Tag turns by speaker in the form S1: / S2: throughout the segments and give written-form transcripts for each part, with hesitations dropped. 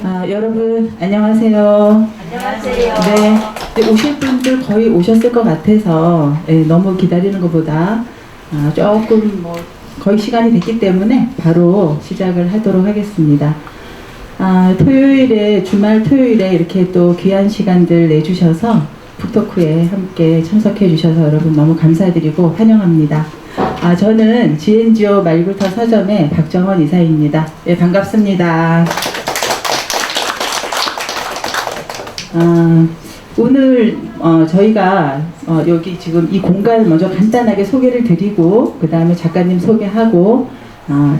S1: 여러분 안녕하세요.
S2: 안녕하세요.
S1: 네, 오실 분들 거의 오셨을 것 같아서 너무 기다리는 것보다 조금 거의 시간이 됐기 때문에 바로 시작을 하도록 하겠습니다. 토요일에 주말 토요일에 이렇게 또 귀한 시간들 내주셔서 북토크에 함께 참석해 주셔서 여러분 너무 감사드리고 환영합니다. 저는 GNGO 말굴터 서점의 박정원 이사입니다. 네, 반갑습니다. 오늘 저희가 여기 지금 이 공간을 먼저 간단하게 소개를 드리고 그 다음에 작가님 소개하고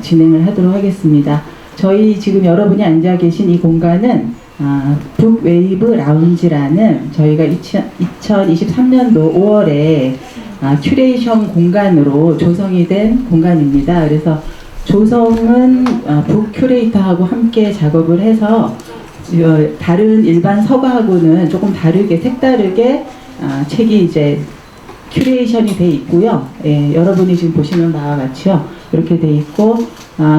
S1: 진행을 하도록 하겠습니다. 저희 지금 여러분이 앉아 계신 이 공간은 북웨이브 라운지라는 저희가 2023년도 5월에 큐레이션 공간으로 조성이 된 공간입니다. 그래서 조성은 북 큐레이터하고 함께 작업을 해서 다른 일반 서가하고는 조금 다르게 색다르게 책이 이제 큐레이션이 돼 있고요. 여러분이 지금 보시는 바와 같이요. 이렇게 돼 있고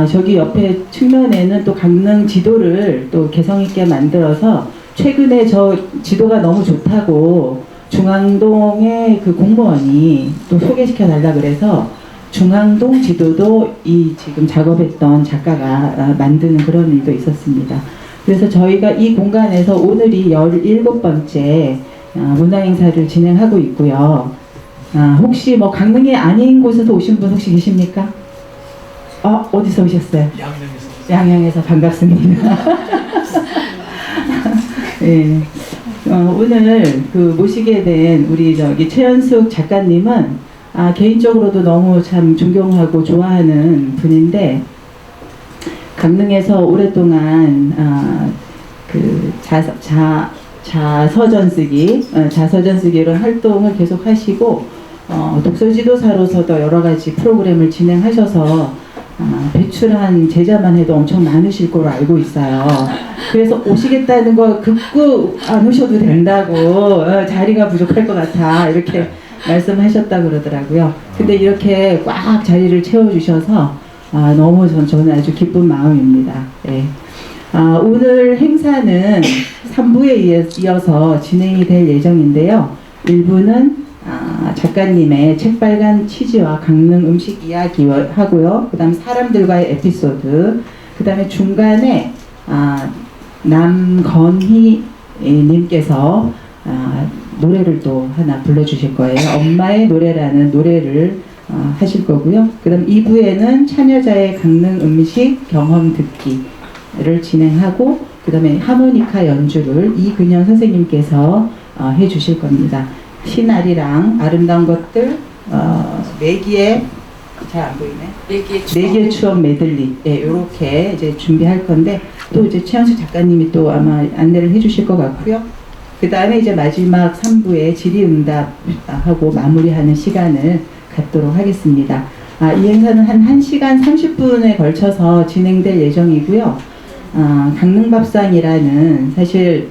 S1: 저기 옆에 측면에는 또 강릉 지도를 또 개성 있게 만들어서 최근에 저 지도가 너무 좋다고 중앙동의 그 공무원이 또 소개시켜 달라 그래서 중앙동 지도도 이 지금 작업했던 작가가 만드는 그런 일도 있었습니다. 그래서 저희가 이 공간에서 오늘이 17번째 문화행사를 진행하고 있고요. 혹시 뭐 강릉이 아닌 곳에서 오신 분 혹시 계십니까? 어디서 오셨어요? 양양에서 반갑습니다. 네. 오늘 그 모시게 된 우리 최연숙 작가님은 개인적으로도 너무 참 존경하고 좋아하는 분인데 강릉에서 오랫동안 그 자서전 쓰기 이런 활동을 계속 하시고 독서 지도사로서도 여러 가지 프로그램을 진행하셔서 배출한 제자만 해도 엄청 많으실 거로 알고 있어요. 그래서 오시겠다는 거 극구 안 오셔도 된다고 자리가 부족할 것 같아 이렇게 말씀하셨다 그러더라고요. 근데 이렇게 꽉 자리를 채워주셔서 너무 저는 아주 기쁜 마음입니다. 네. 오늘 행사는 3부에 이어서 진행이 될 예정인데요. 1부는 작가님의 책빨간 치즈와 강릉 음식 이야기 하고요. 그 다음 사람들과의 에피소드, 그 다음에 중간에 남건희 님께서 노래를 또 하나 불러주실 거예요. 엄마의 노래라는 노래를 하실 거고요. 그 다음 2부에는 참여자의 강릉 음식 경험 듣기를 진행하고 그 다음에 하모니카 연주를 이근영 선생님께서 해주실 겁니다. 신아리랑 아름다운 것들 내기의 잘 안 보이네. 내기의 추억 메들리 이렇게 이제 준비할 건데 또 이제 최연숙 작가님이 또 아마 안내를 해주실 것 같고요. 그 다음에 이제 마지막 3부에 질의응답하고 마무리하는 시간을 갖도록 하겠습니다. 이 행사는 한 1시간 30분에 걸쳐서 진행될 예정이고요. 강릉밥상이라는 사실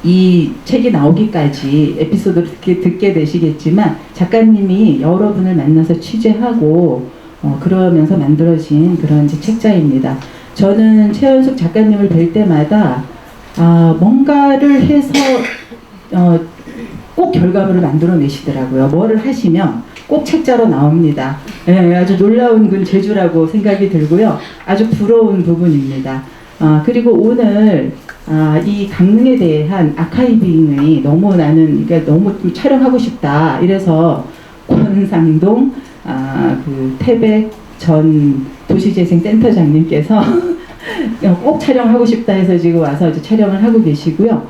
S1: 이 책이 나오기까지 에피소드를 듣게 되시겠지만 작가님이 여러분을 만나서 취재하고 그러면서 만들어진 그런 책자입니다. 저는 최연숙 작가님을 뵐 때마다 뭔가를 해서 꼭 결과물을 만들어내시더라고요. 뭐를 하시면 꼭 책자로 나옵니다. 아주 놀라운 그 재주라고 생각이 들고요. 아주 부러운 부분입니다. 그리고 오늘 이 강릉에 대한 아카이빙의 너무 나는 너무 촬영하고 싶다. 이래서 권상동 그 태백 전 도시재생센터장님께서 꼭 촬영하고 싶다 해서 지금 와서 이제 촬영을 하고 계시고요.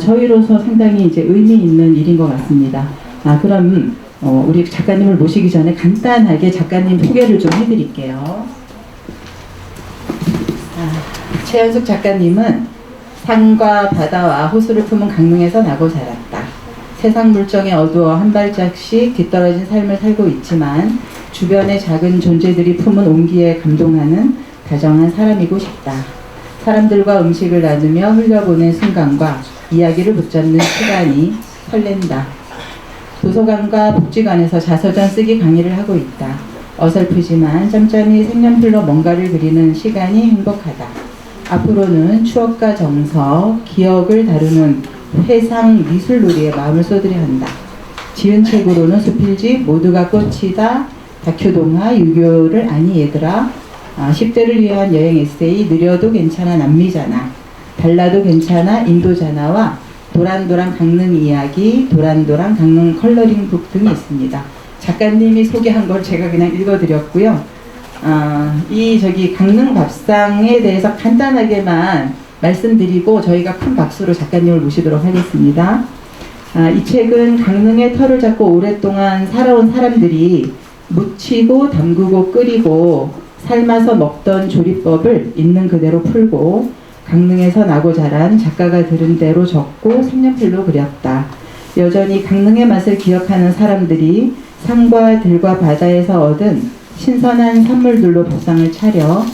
S1: 저희로서 상당히 이제 의미 있는 일인 것 같습니다. 그럼 우리 작가님을 모시기 전에 간단하게 작가님 소개를 좀 해드릴게요. 최연숙 작가님은 산과 바다와 호수를 품은 강릉에서 나고 자랐다. 세상 물정에 어두워 한 발짝씩 뒤떨어진 삶을 살고 있지만 주변의 작은 존재들이 품은 온기에 감동하는 다정한 사람이고 싶다. 사람들과 음식을 나누며 흘려보낸 순간과 이야기를 붙잡는 시간이 설렌다. 도서관과 복지관에서 자서전 쓰기 강의를 하고 있다. 어설프지만 짬짬이 색연필로 뭔가를 그리는 시간이 행복하다. 앞으로는 추억과 정서, 기억을 다루는 회상 미술놀이에 마음을 쏟으려 한다. 지은 책으로는 수필집, 모두가 꽃이다, 다큐동화, 유교를 아니 얘들아, 10대를 위한 여행 에세이, 느려도 괜찮아 남미잖아, 달라도 괜찮아 인도잖아와 도란도란 강릉 이야기, 도란도란 강릉 컬러링북 등이 있습니다. 작가님이 소개한 걸 제가 그냥 읽어드렸고요. 이 강릉 밥상에 대해서 간단하게만 말씀드리고 저희가 큰 박수로 작가님을 모시도록 하겠습니다. 이 책은 강릉의 터를 잡고 오랫동안 살아온 사람들이 묻히고 담그고 끓이고 삶아서 먹던 조리법을 있는 그대로 풀고 강릉에서 나고 자란 작가가 들은 대로 적고 색연필로 그렸다. 여전히 강릉의 맛을 기억하는 사람들이 산과 들과 바다에서 얻은 신선한 산물들로 밥상을 차려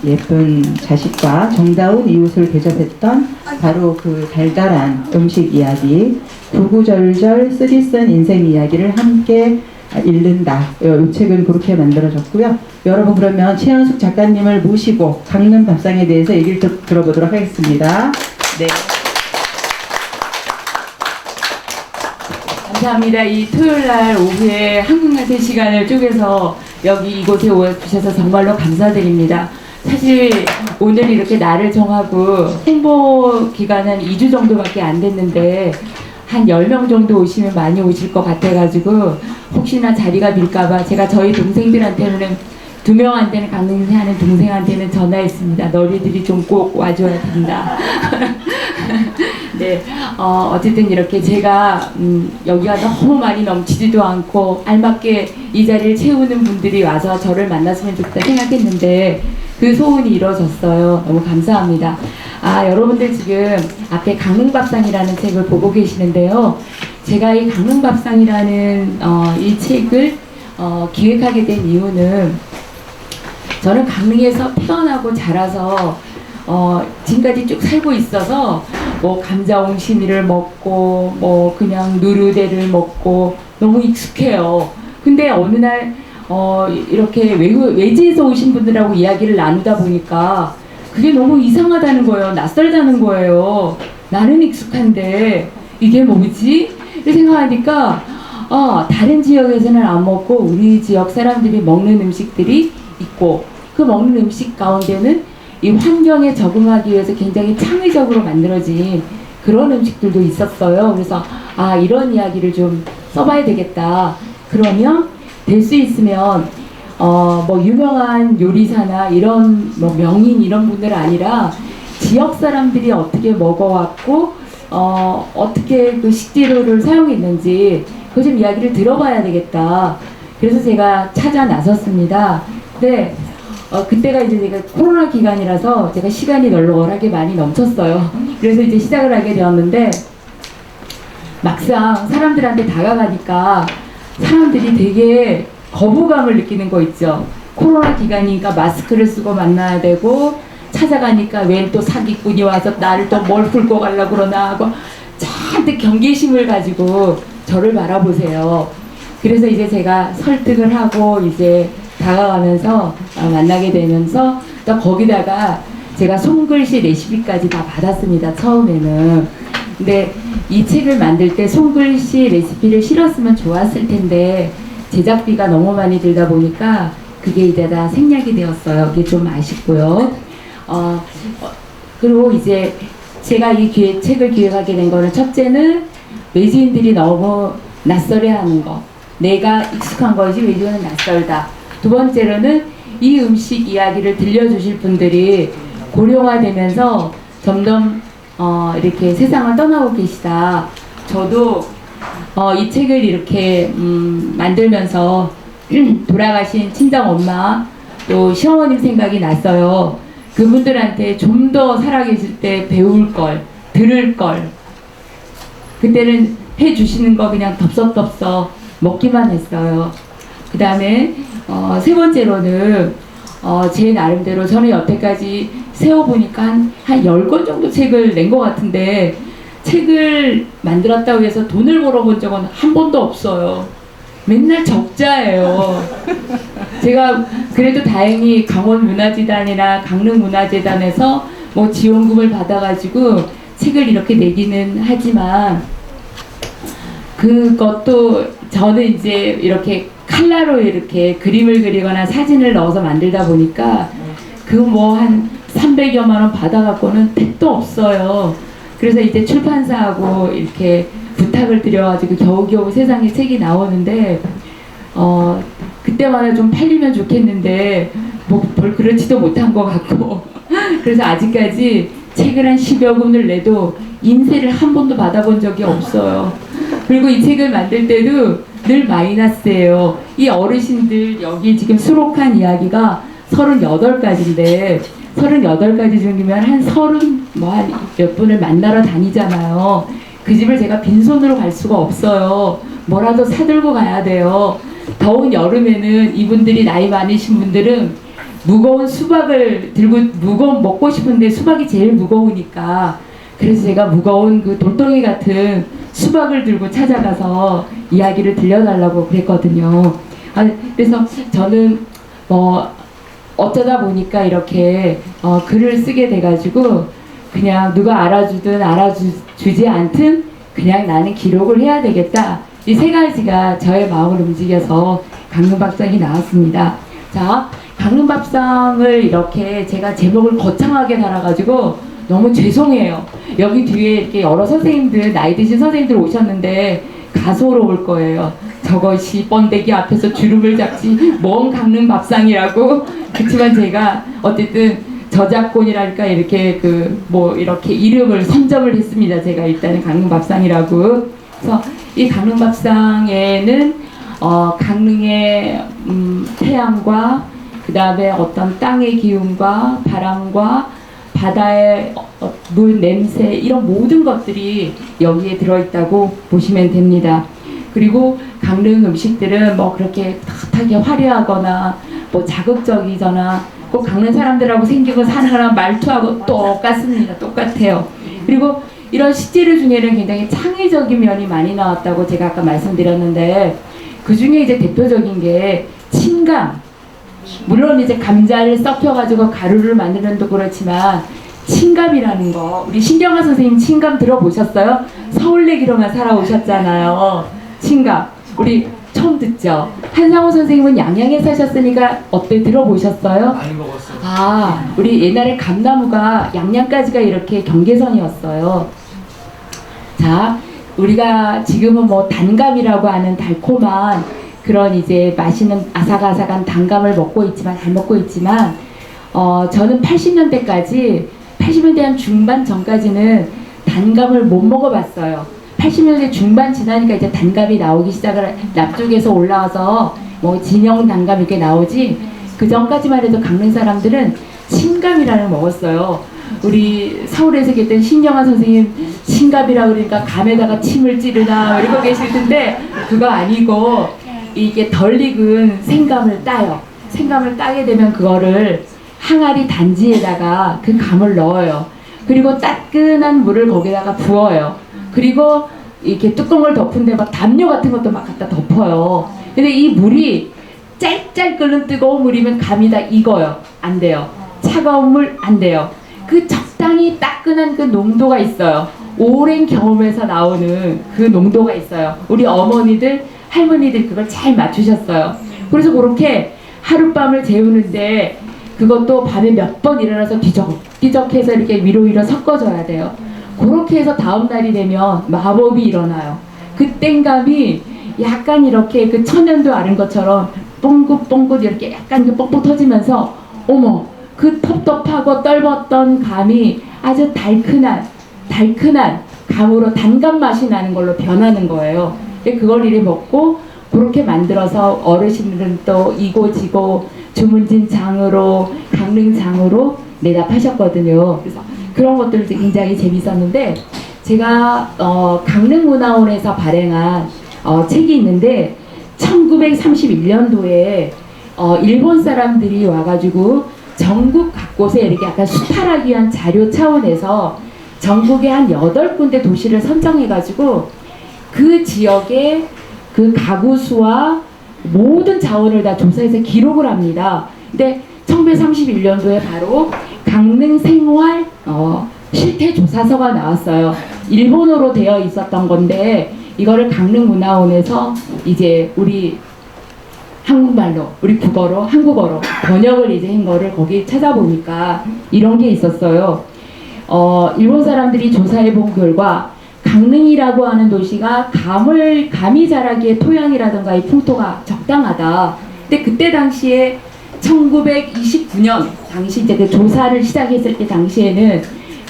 S1: 예쁜 자식과 정다운 이웃을 대접했던 바로 그 달달한 음식 이야기, 구구절절 쓰디쓴 인생 이야기를 함께 읽는다. 이 책은 그렇게 만들어졌고요. 여러분 그러면 최현숙 작가님을 모시고 강릉 밥상에 대해서 얘기를 들어보도록 하겠습니다. 네.
S2: 감사합니다. 이 토요일날 오후에 한국같은 시간을 쪼개서 여기 이곳에 오셔서 정말로 감사드립니다. 사실 오늘 이렇게 날을 정하고 홍보 기간은 2주 정도밖에 안 됐는데 한 10명 정도 오시면 많이 오실 것 같아가지고 혹시나 자리가 빌까봐 제가 저희 동생들한테는 2명한테는 강릉에 사는 동생한테는 전화했습니다. 너희들이 좀 꼭 와줘야 된다. 네, 어쨌든 이렇게 제가 여기가 너무 많이 넘치지도 않고 알맞게 이 자리를 채우는 분들이 와서 저를 만났으면 좋겠다 생각했는데 그 소원이 이루어졌어요. 너무 감사합니다. 여러분들 지금 앞에 강릉밥상이라는 책을 보고 계시는데요. 제가 이 강릉밥상이라는 이 책을 기획하게 된 이유는 저는 강릉에서 태어나고 자라서 지금까지 쭉 살고 있어서 뭐 감자옹심이를 먹고 뭐 그냥 누르대를 먹고 너무 익숙해요. 근데 어느 날 이렇게 외지에서 오신 분들하고 이야기를 나누다 보니까 그게 너무 이상하다는 거예요. 낯설다는 거예요. 나는 익숙한데 이게 뭐지? 이렇게 생각하니까 다른 지역에서는 안 먹고 우리 지역 사람들이 먹는 음식들이 있고 그 먹는 음식 가운데는 이 환경에 적응하기 위해서 굉장히 창의적으로 만들어진 그런 음식들도 있었어요. 그래서 이런 이야기를 좀 써봐야 되겠다. 그러면 될 수 있으면 뭐 유명한 요리사나 이런 뭐 명인 이런 분들 아니라 지역 사람들이 어떻게 먹어왔고 어떻게 그 식재료를 사용했는지 그 좀 이야기를 들어봐야 되겠다. 그래서 제가 찾아 나섰습니다. 근데 그때가 이제 제가 코로나 기간이라서 제가 시간이 널널하게 많이 넘쳤어요. 그래서 이제 시작을 하게 되었는데 막상 사람들한테 다가가니까 사람들이 되게 거부감을 느끼는 거 있죠. 코로나 기간이니까 마스크를 쓰고 만나야 되고 찾아가니까 웬 또 사기꾼이 와서 나를 또 뭘 훑고 가려고 그러나 하고 잔뜩 경계심을 가지고 저를 바라보세요. 그래서 이제 제가 설득을 하고 이제 다가가면서 만나게 되면서 또 거기다가 제가 손글씨 레시피까지 다 받았습니다. 처음에는. 근데 이 책을 만들 때 손글씨 레시피를 실었으면 좋았을 텐데 제작비가 너무 많이 들다 보니까 그게 이제 다 생략이 되었어요. 그게 좀 아쉽고요. 그리고 이제 제가 이 책을 기획하게 된 거는 첫째는 외지인들이 너무 낯설어하는 거. 내가 익숙한 거지 외지인은 낯설다. 두 번째로는 이 음식 이야기를 들려주실 분들이 고령화되면서 점점 이렇게 세상을 떠나고 계시다. 저도 이 책을 이렇게 만들면서 돌아가신 친정 엄마 또 시어머님 생각이 났어요. 그분들한테 좀 더 살아계실 때 배울 걸, 들을 걸. 그때는 해주시는 거 그냥 덥석덥석 먹기만 했어요. 그 다음에 세 번째로는 제 나름대로 저는 여태까지 세어보니까 한 10권 정도 책을 낸 것 같은데 책을 만들었다고 해서 돈을 벌어본 적은 한 번도 없어요. 맨날 적자예요. 제가 그래도 다행히 강원문화재단이나 강릉문화재단에서 뭐 지원금을 받아가지고 책을 이렇게 내기는 하지만 그것도 저는 이제 이렇게 칼라로 이렇게 그림을 그리거나 사진을 넣어서 만들다 보니까 그 뭐 한 300여만 원 받아갖고는 택도 없어요. 그래서 이제 출판사하고 이렇게 부탁을 드려가지고 겨우겨우 세상에 책이 나오는데 그때마다 좀 팔리면 좋겠는데 뭐 별 그렇지도 못한 것 같고 그래서 아직까지 책을 한 10여 권을 내도 인쇄를 한 번도 받아본 적이 없어요. 그리고 이 책을 만들 때도 늘 마이너스예요. 이 어르신들 여기 지금 수록한 이야기가 38가지인데 38가지 중이면 한 30 뭐 한 몇 분을 만나러 다니잖아요. 그 집을 제가 빈손으로 갈 수가 없어요. 뭐라도 사들고 가야 돼요. 더운 여름에는 이분들이 나이 많으신 분들은 무거운 수박을 들고 먹고 싶은데 수박이 제일 무거우니까 그래서 제가 무거운 그 돌덩이 같은 수박을 들고 찾아가서 이야기를 들려달라고 그랬거든요. 그래서 저는 어쩌다 보니까 이렇게 글을 쓰게 돼가지고 그냥 누가 알아주든 알아주지 않든 그냥 나는 기록을 해야 되겠다. 이 세 가지가 저의 마음을 움직여서 강릉밥상이 나왔습니다. 자, 강릉밥상을 이렇게 제가 제목을 거창하게 달아가지고 너무 죄송해요. 여기 뒤에 이렇게 여러 선생님들, 나이 드신 선생님들 오셨는데 가소로울 거예요. 저것이 번데기 앞에서 주름을 잡지 뭔 강릉밥상이라고. 그렇지만 제가 어쨌든 저작권이랄까 이렇게 이렇게 이름을 선점을 했습니다. 제가 일단은 강릉밥상이라고. 그래서 이 강릉밥상에는 강릉의 태양과 그 다음에 어떤 땅의 기운과 바람과 바다의 물 냄새 이런 모든 것들이 여기에 들어있다고 보시면 됩니다. 그리고 강릉 음식들은 뭐 그렇게 탁하게 화려하거나 뭐 자극적이거나 꼭 강릉 사람들하고 생기고 사는 거랑 말투하고 똑같습니다. 똑같아요. 그리고 이런 식재료 중에는 굉장히 창의적인 면이 많이 나왔다고 제가 아까 말씀드렸는데 그 중에 이제 대표적인 게 침감. 물론 이제 감자를 썩혀가지고 가루를 만드는 것도 그렇지만 침감이라는 거 우리 신경아 선생님 침감 들어보셨어요? 서울내기로만 살아오셨잖아요. 침감 우리 처음 듣죠? 한상호 선생님은 양양에 사셨으니까 어때 들어보셨어요?
S3: 많이 먹었어요.
S2: 우리 옛날에 감나무가 양양까지가 이렇게 경계선이었어요. 자, 우리가 지금은 뭐 단감이라고 하는 달콤한 그런 이제 맛있는 아삭아삭한 단감을 먹고 있지만 잘 먹고 있지만 저는 80년대 한 중반 전까지는 단감을 못 먹어봤어요. 80년대 중반 지나니까 이제 단감이 나오기 시작을 남쪽에서 올라와서 뭐 진영 단감 이렇게 나오지 그 전까지만 해도 강릉 사람들은 신감이라는 걸 먹었어요. 우리 서울에서 계셨던 신경아 선생님 신감이라 그러니까 감에다가 침을 찌르나 이러고 계실 텐데 그거 아니고 이게 덜 익은 생감을 따요. 생감을 따게 되면 그거를 항아리 단지에다가 그 감을 넣어요. 그리고 따끈한 물을 거기다가 부어요. 그리고 이렇게 뚜껑을 덮은데 막 담요 같은 것도 막 갖다 덮어요. 근데 이 물이 짤짤 끓는 뜨거운 물이면 감이 다 익어요. 안 돼요. 차가운 물 안 돼요. 그 적당히 따끈한 그 농도가 있어요. 오랜 경험에서 나오는 그 농도가 있어요. 우리 어머니들, 할머니들 그걸 잘 맞추셨어요. 그래서 그렇게 하룻밤을 재우는데 그것도 밤에 몇 번 일어나서 뒤적뒤적해서 이렇게 위로 섞어줘야 돼요. 그렇게 해서 다음 날이 되면 마법이 일어나요. 그 땡감이 약간 이렇게 그 천연도 아는 것처럼 뽕긋뽕긋 이렇게 약간 뽕뽕 터지면서 어머 그 텁텁하고 떫었던 감이 아주 달큰한 감으로 단감 맛이 나는 걸로 변하는 거예요. 그걸 이렇게 먹고 그렇게 만들어서 어르신들은 또 이고지고 주문진 장으로 강릉 장으로 내다 파셨거든요. 그래서 그런 것들이 굉장히 재밌었는데 제가 강릉문화원에서 발행한 책이 있는데 1931년도에 일본 사람들이 와가지고 전국 곳곳에 이렇게 약간 수탈하기 위한 자료 차원에서 전국의 한 8군데 도시를 선정해가지고 그 지역의 그 가구 수와 모든 자원을 다 조사해서 기록을 합니다. 근데 1931년도에 바로 강릉 생활 실태 조사서가 나왔어요. 일본어로 되어 있었던 건데 이거를 강릉문화원에서 이제 우리 한국말로, 우리 국어로, 한국어로 번역을 이제 한 거를 거기 찾아보니까 이런 게 있었어요. 일본 사람들이 조사해 본 결과 강릉이라고 하는 도시가 감이 자라기에 토양이라든가 이 풍토가 적당하다. 근데 그때 당시에 1929년 당시 이제 그 조사를 시작했을 때 당시에는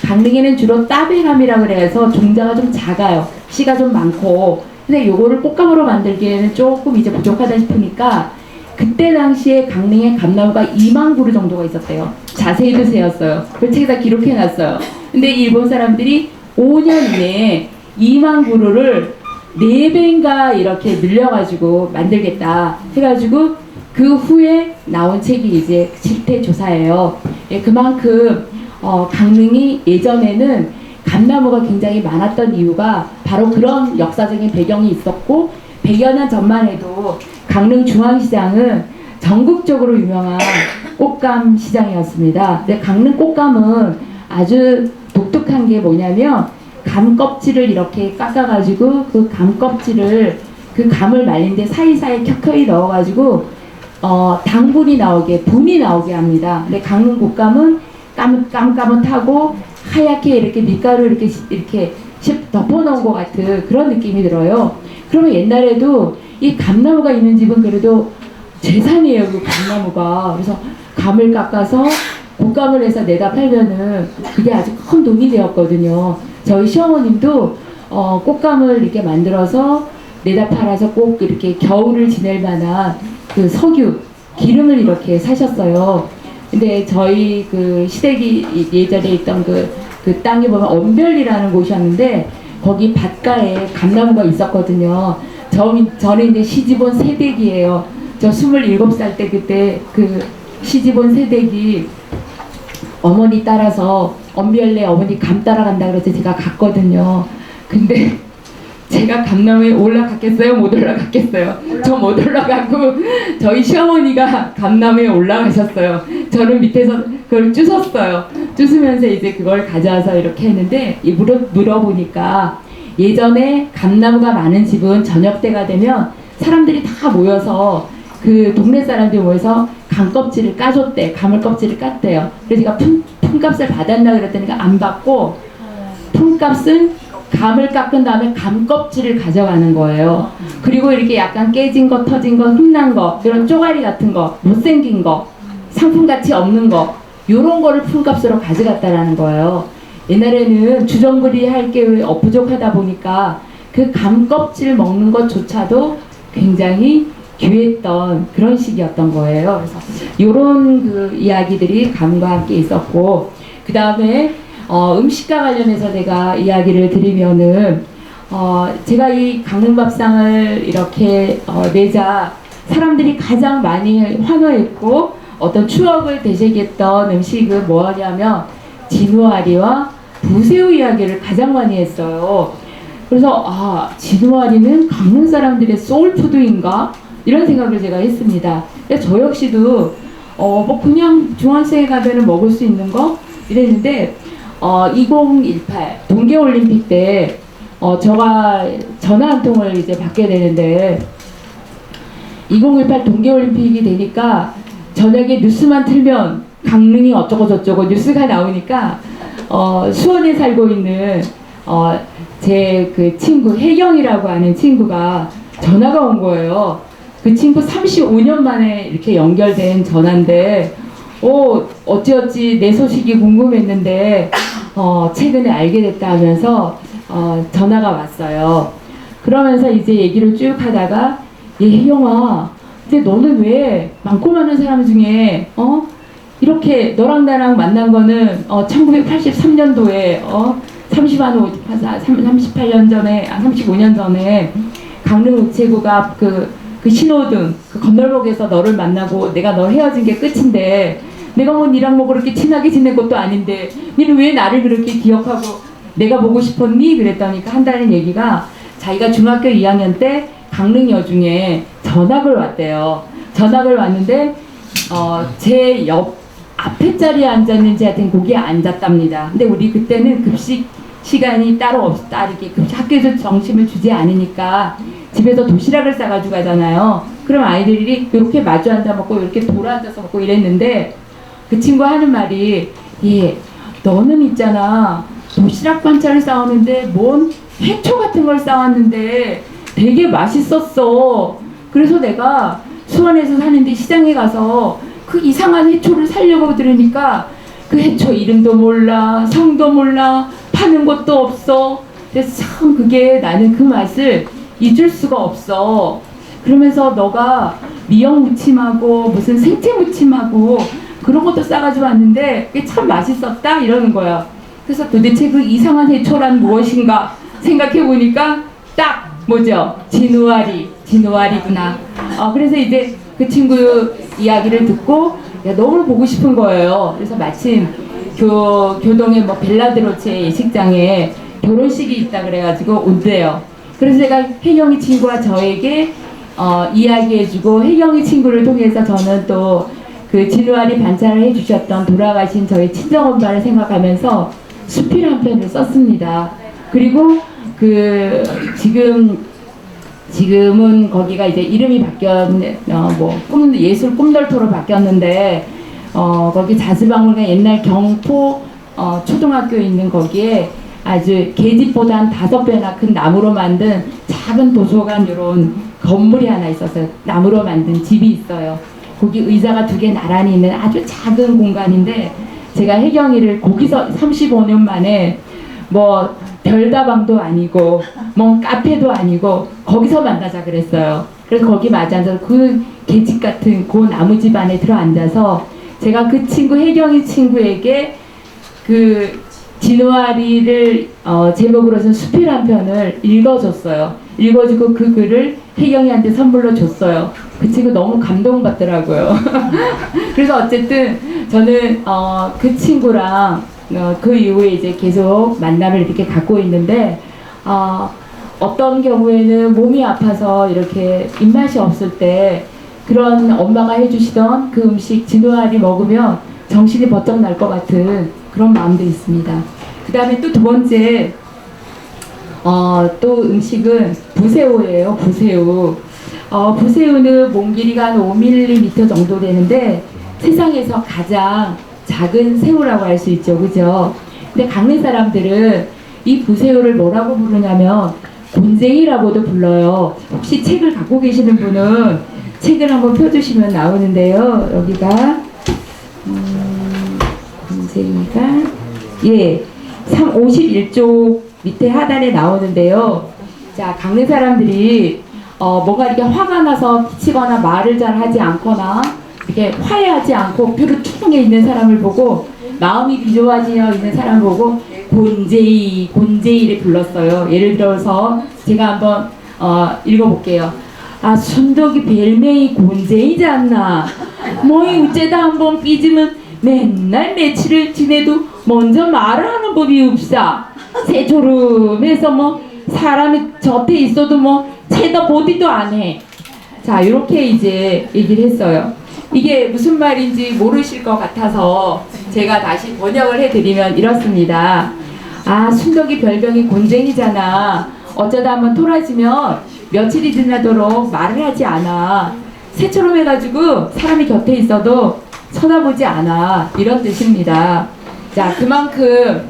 S2: 강릉에는 주로 따배감이라 그래서 종자가 좀 작아요. 씨가 좀 많고. 근데 요거를 꽃감으로 만들기에는 조금 이제 부족하다 싶으니까 그때 당시에 강릉에 감나무가 2만 그루 정도가 있었대요. 자세히도 세었어요. 그 책에다 기록해놨어요. 근데 일본 사람들이 5년 이내에 2만 그루를 4배인가 이렇게 늘려가지고 만들겠다 해가지고 그 후에 나온 책이 이제 실태조사예요. 예, 그만큼 강릉이 예전에는 감나무가 굉장히 많았던 이유가 바로 그런 역사적인 배경이 있었고 100여 년 전만 해도 강릉 중앙시장은 전국적으로 유명한 꽃감 시장이었습니다. 근데 강릉 꽃감은 아주 독특한 게 뭐냐면 감 껍질을 이렇게 깎아가지고 그 감 껍질을 그 감을 말린 데 사이사이 켜켜이 넣어가지고 당분이 나오게 분이 나오게 합니다. 근데 강릉 꽃감은 까뭇까뭇하고 하얗게 이렇게 밀가루 이렇게 덮어놓은 것 같은 그런 느낌이 들어요. 그러면 옛날에도 이 감나무가 있는 집은 그래도 재산이에요, 그 감나무가. 그래서 감을 깎아서 곶감을 해서 내다 팔면은 그게 아주 큰 돈이 되었거든요. 저희 시어머님도 꽃감을 이렇게 만들어서 내다 팔아서 꼭 이렇게 겨울을 지낼 만한 그 석유, 기름을 이렇게 사셨어요. 근데 저희 그 시댁이 예전에 있던 그 땅에 보면 엄별리라는 곳이었는데 거기 밭가에 감나무가 있었거든요. 저는 이제 시집온 새댁이에요. 저 27살 때 그때 그 시집온 새댁이 어머니 따라서 엄별리 어머니 감 따라간다 그래서 제가 갔거든요. 근데 제가 감나무에 올라갔겠어요? 못 올라갔겠어요? 저 못 올라가고 저희 시어머니가 감나무에 올라가셨어요. 저는 밑에서 그걸 주웠어요. 주우면서 이제 그걸 가져와서 이렇게 했는데 물어보니까 예전에 감나무가 많은 집은 저녁 때가 되면 사람들이 다 모여서 그 동네 사람들이 모여서 감 껍질을 까줬대. 감을 껍질을 깠대요. 그래서 제가 품값을 받았나 그랬더니 안 받고 품값은 감을 깎은 다음에 감 껍질을 가져가는 거예요. 그리고 이렇게 약간 깨진 거, 터진 거, 흠난 거, 이런 쪼가리 같은 거, 못생긴 거, 상품 가치 없는 거, 요런 거를 품값으로 가져갔다라는 거예요. 옛날에는 주정부리 할 게 부족하다 보니까 그 감 껍질 먹는 것조차도 굉장히 귀했던 그런 시기였던 거예요. 그래서 요런 그 이야기들이 감과 함께 있었고, 그 다음에 음식과 관련해서 제가 이야기를 드리면은 제가 이 강릉밥상을 이렇게 내자 사람들이 가장 많이 환호했고 어떤 추억을 되새겼던 음식은 뭐냐면 진우아리와 부새우 이야기를 가장 많이 했어요. 그래서 진우아리는 강릉 사람들의 소울푸드인가? 이런 생각을 제가 했습니다. 저 역시도 뭐 그냥 중학생에 가면은 먹을 수 있는 거? 이랬는데 2018 동계올림픽 때 제가 전화 한 통을 이제 받게 되는데 2018 동계올림픽이 되니까 저녁에 뉴스만 틀면 강릉이 어쩌고 저쩌고 뉴스가 나오니까 수원에 살고 있는 제 그 친구 혜경이라고 하는 친구가 전화가 온 거예요. 그 친구 35년 만에 이렇게 연결된 전화인데 어찌어찌 내 소식이 궁금했는데 최근에 알게 됐다 하면서 전화가 왔어요. 그러면서 이제 얘기를 쭉 하다가 혜경아, 근데 너는 왜 많고 많은 사람 중에 이렇게 너랑 나랑 만난 거는 1983년도에 38년 전에 35년 전에 강릉 우체국 그 신호등 그 건널목에서 너를 만나고 내가 너 헤어진 게 끝인데 내가 뭐 니랑 뭐 그렇게 친하게 지낸 것도 아닌데 니는 왜 나를 그렇게 기억하고 내가 보고 싶었니? 그랬더니까 한다는 얘기가 자기가 중학교 2학년 때 강릉여중에 전학을 왔대요. 전학을 왔는데 제 옆 앞에 자리에 앉았는지 하여튼 거기에 앉았답니다. 근데 우리 그때는 급식 시간이 따로 이렇게 학교에서 점심을 주지 않으니까 집에서 도시락을 싸가지고 가잖아요. 그럼 아이들이 이렇게 마주 앉아 먹고 이렇게 돌아 앉아서 먹고 이랬는데 그 친구 하는 말이 예, 너는 있잖아 도시락 반찬을 싸웠는데 뭔 해초 같은 걸 싸왔는데 되게 맛있었어. 그래서 내가 수원에서 사는데 시장에 가서 그 이상한 해초를 사려고 들으니까 그 해초 이름도 몰라 성도 몰라 파는 것도 없어. 그래서 참 그게 나는 그 맛을 잊을 수가 없어. 그러면서 너가 미역 무침하고 무슨 생채 무침하고 그런 것도 싸가지고 왔는데 그게 참 맛있었다 이러는 거야. 그래서 도대체 그 이상한 해초란 무엇인가 생각해 보니까 딱 뭐죠? 진우아리구나. 그래서 이제 그 친구 이야기를 듣고 야, 너무 보고 싶은 거예요. 그래서 마침 교동의 뭐 벨라드로체 예식장에 결혼식이 있다 그래가지고 온대요. 그래서 제가 혜경이 친구와 저에게 이야기해주고 혜경이 친구를 통해서 저는 또 그 진우아리 반찬을 해주셨던 돌아가신 저희 친정엄마를 생각하면서 수필 한 편을 썼습니다. 그리고 그 지금은 거기가 이제 이름이 바뀌었네, 예술 꿈돌토로 바뀌었는데, 거기 자즈박물관 옛날 경포, 초등학교 있는 거기에 아주 계집보다 한 5배나 큰 나무로 만든 작은 도서관 이런 건물이 하나 있었어요. 나무로 만든 집이 있어요. 거기 의자가 2개 나란히 있는 아주 작은 공간인데, 제가 혜경이를 거기서 35년 만에 뭐 별다방도 아니고 뭐 카페도 아니고 거기서 만나자 그랬어요. 그래서 거기 마주 앉아서 그 계집 같은 그 나무집 안에 들어 앉아서 제가 그 친구 혜경이 친구에게 그 진우아리를 제목으로 쓴 수필 한 편을 읽어줬어요. 읽어주고 그 글을 혜경이한테 선물로 줬어요. 그 친구 너무 감동받더라고요. 그래서 어쨌든 저는 그 친구랑 그 이후에 이제 계속 만남을 이렇게 갖고 있는데 어떤 경우에는 몸이 아파서 이렇게 입맛이 없을 때 그런 엄마가 해주시던 그 음식 진우아리 먹으면 정신이 번쩍 날 것 같은 그런 마음도 있습니다. 그 다음에 또 2번째 또 음식은 부새우예요. 부새우. 부새우는 몸 길이가 한 5mm 정도 되는데 세상에서 가장 작은 새우라고 할 수 있죠. 그죠? 근데 강릉 사람들은 이 부새우를 뭐라고 부르냐면 곤쟁이라고도 불러요. 혹시 책을 갖고 계시는 분은 책을 한번 펴주시면 나오는데요. 여기가 곤쟁이가 51쪽 밑에 하단에 나오는데요. 자, 강릉 사람들이 뭔가 이렇게 화가 나서 기치거나 말을 잘 하지 않거나 이렇게 화해하지 않고 뾰루퉁해 있는 사람을 보고 마음이 비좁아지어 있는 사람 보고 곤제이를 불렀어요. 예를 들어서 제가 한번 읽어볼게요. 순덕이 별명이 곤제이지 않나. 뭐이 우째다 한번 삐지면 맨날 며칠을 지내도 먼저 말을 하는 법이 없사. 새조름해서 뭐 사람이 곁에 있어도 뭐 쳐다보지도 안 해. 자, 이렇게 이제 얘기를 했어요. 이게 무슨 말인지 모르실 것 같아서 제가 다시 번역을 해드리면 이렇습니다. 순덕이 별명이 곤쟁이잖아. 어쩌다 한번 토라지면 며칠이 지나도록 말을 하지 않아. 새처럼 해가지고 사람이 곁에 있어도 쳐다보지 않아. 이런 뜻입니다. 자, 그만큼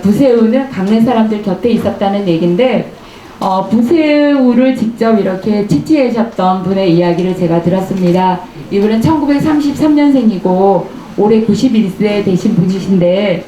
S2: 부새우는 강릉 사람들 곁에 있었다는 얘기인데 부새우를 직접 이렇게 채취하셨던 분의 이야기를 제가 들었습니다. 이분은 1933년생이고 올해 91세 되신 분이신데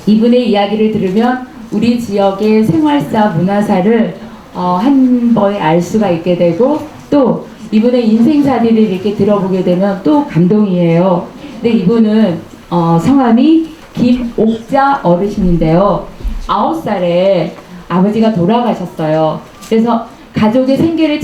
S2: 이분의 이야기를 들으면 우리 지역의 생활사, 문화사를 한 번에 알 수가 있게 되고 또 이분의 인생사리를 이렇게 들어보게 되면 또 감동이에요. 근데 이분은 성함이 김옥자 어르신인데요. 9살에 아버지가 돌아가셨어요. 그래서 가족의 생계를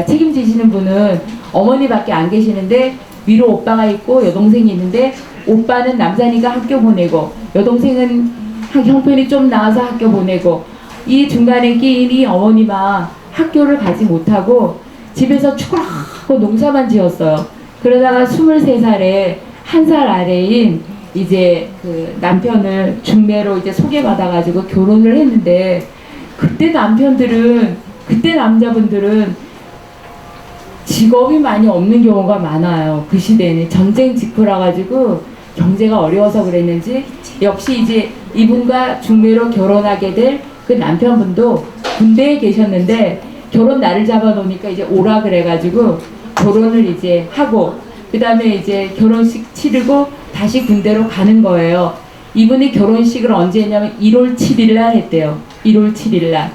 S2: 책임지시는 분은 어머니밖에 안 계시는데 위로 오빠가 있고 여동생이 있는데 오빠는 남자니까 학교 보내고 여동생은 형편이 좀 나아서 학교 보내고 이 중간에 끼인 이 어머니만 학교를 가지 못하고 집에서 축구하고 농사만 지었어요. 그러다가 23살에 한 살 아래인 이제 그 남편을 중매로 이제 소개받아가지고 결혼을 했는데, 그때 남자분들은 직업이 많이 없는 경우가 많아요. 그 시대에는 전쟁 직후라 가지고 경제가 어려워서 그랬는지, 역시 이제 이분과 중매로 결혼하게 될 그 남편분도 군대에 계셨는데 결혼 날을 잡아놓으니까 이제 오라 그래가지고 결혼을 이제 하고, 그 다음에 이제 결혼식 치르고 다시 군대로 가는 거예요. 이분이 결혼식을 언제 했냐면 1월 7일 날 했대요. 1월 7일 날.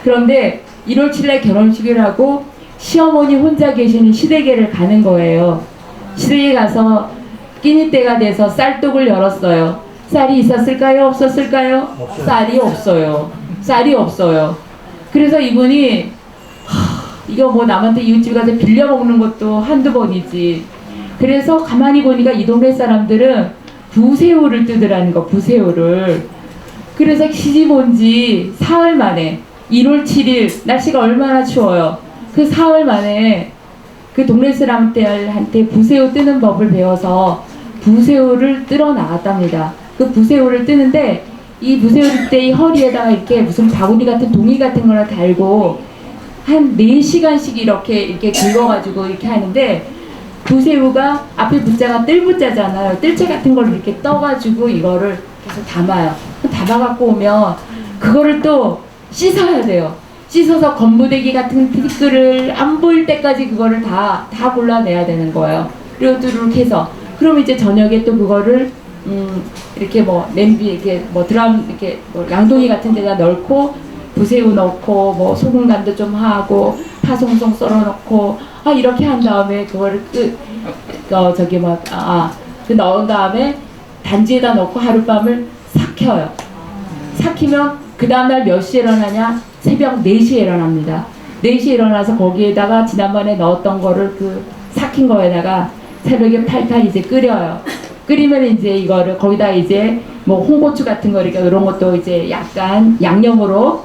S2: 그런데 1월 7일 날 결혼식을 하고 시어머니 혼자 계시는 시댁에를 가는 거예요. 시댁에 가서 끼니 때가 돼서 쌀독을 열었어요. 쌀이 있었을까요? 없었을까요? 쌀이 없어요. 쌀이 없어요. 그래서 이분이 이거 뭐 남한테 이웃집 가서 빌려 먹는 것도 한두 번이지. 그래서 가만히 보니까 이 동네 사람들은 부새우를 뜨더라는 거, 부새우를. 그래서 시집 온 지 사흘 만에 1월 7일 날씨가 얼마나 추워요. 그 사흘 만에 그 동네 사람들한테 부새우 뜨는 법을 배워서 부새우를 뜨러 나갔답니다. 그 부새우를 뜨는데 이 부새우 때 이 허리에다가 이렇게 무슨 바구니 같은 동이 같은 거를 달고 한 4시간씩 이렇게 긁어가지고 이렇게 하는데, 부새우가 앞에 부자가 뜰부자잖아요. 뜰채 같은 걸 이렇게 떠가지고 이거를 계속 담아요. 담아갖고 오면 그거를 또 씻어야 돼요. 씻어서 건무대기 같은 티끌을 안 보일 때까지 그거를 다 골라내야 되는 거예요. 그리고 뚜루룩 해서 그럼 이제 저녁에 또 그거를 이렇게 뭐 냄비 이렇게 뭐 드럼 이렇게 뭐 양동이 같은 데다 넣고 부새우 넣고 뭐 소금 간도 좀 하고 파 송송 썰어 넣고 이렇게 한 다음에 그거를 그 넣은 다음에 단지에다 넣고 하룻밤을 삭혀요. 삭히면 그 다음날 몇 시에 일어나냐? 새벽 4시에 일어납니다. 4시에 일어나서 거기에다가 지난번에 넣었던 거를 그 삭힌 거에다가 새벽에 팔팔 이제 끓여요. 끓이면 이제 이거를 거기다 이제 뭐 홍고추 같은 거 이런 것도 이제 약간 양념으로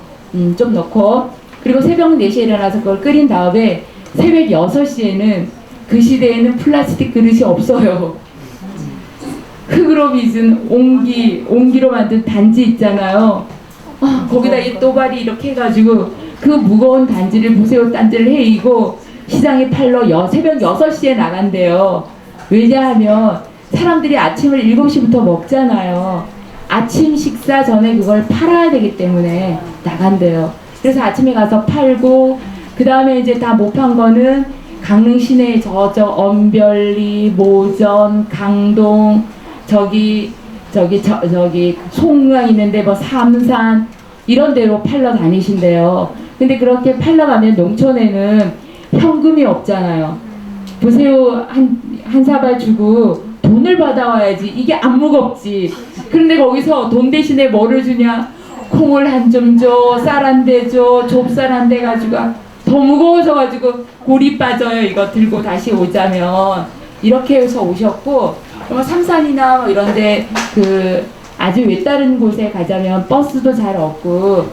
S2: 좀 넣고, 그리고 새벽 4시에 일어나서 그걸 끓인 다음에 새벽 6시에는 그 시대에는 플라스틱 그릇이 없어요. 흙으로 빚은 옹기로 만든 단지 있잖아요. 거기다 이 또발이 이렇게 해가지고 그 무거운 단지를 부새우 단지를 헤이고 시장에 팔러 새벽 6시에 나간대요. 왜냐하면 사람들이 아침을 7시부터 먹잖아요. 아침 식사 전에 그걸 팔아야 되기 때문에 나간대요. 그래서 아침에 가서 팔고, 그 다음에 이제 다 못 판 거는 강릉 시내에 언별리, 모전, 강동, 저기 송강 있는데 뭐 삼산 이런 데로 팔러 다니신대요. 근데 그렇게 팔러 가면 농촌에는 현금이 없잖아요. 부새우 한 사발 주고 돈을 받아와야지. 이게 안 무겁지. 그런데 거기서 돈 대신에 뭐를 주냐? 콩을 한 점 줘, 쌀 한 대 줘, 좁쌀 한 대 가지고 더 무거워져가지고 골이 빠져요. 이거 들고 다시 오자면. 이렇게 해서 오셨고, 삼산이나 뭐 이런데 그 아주 외다른 곳에 가자면 버스도 잘 없고,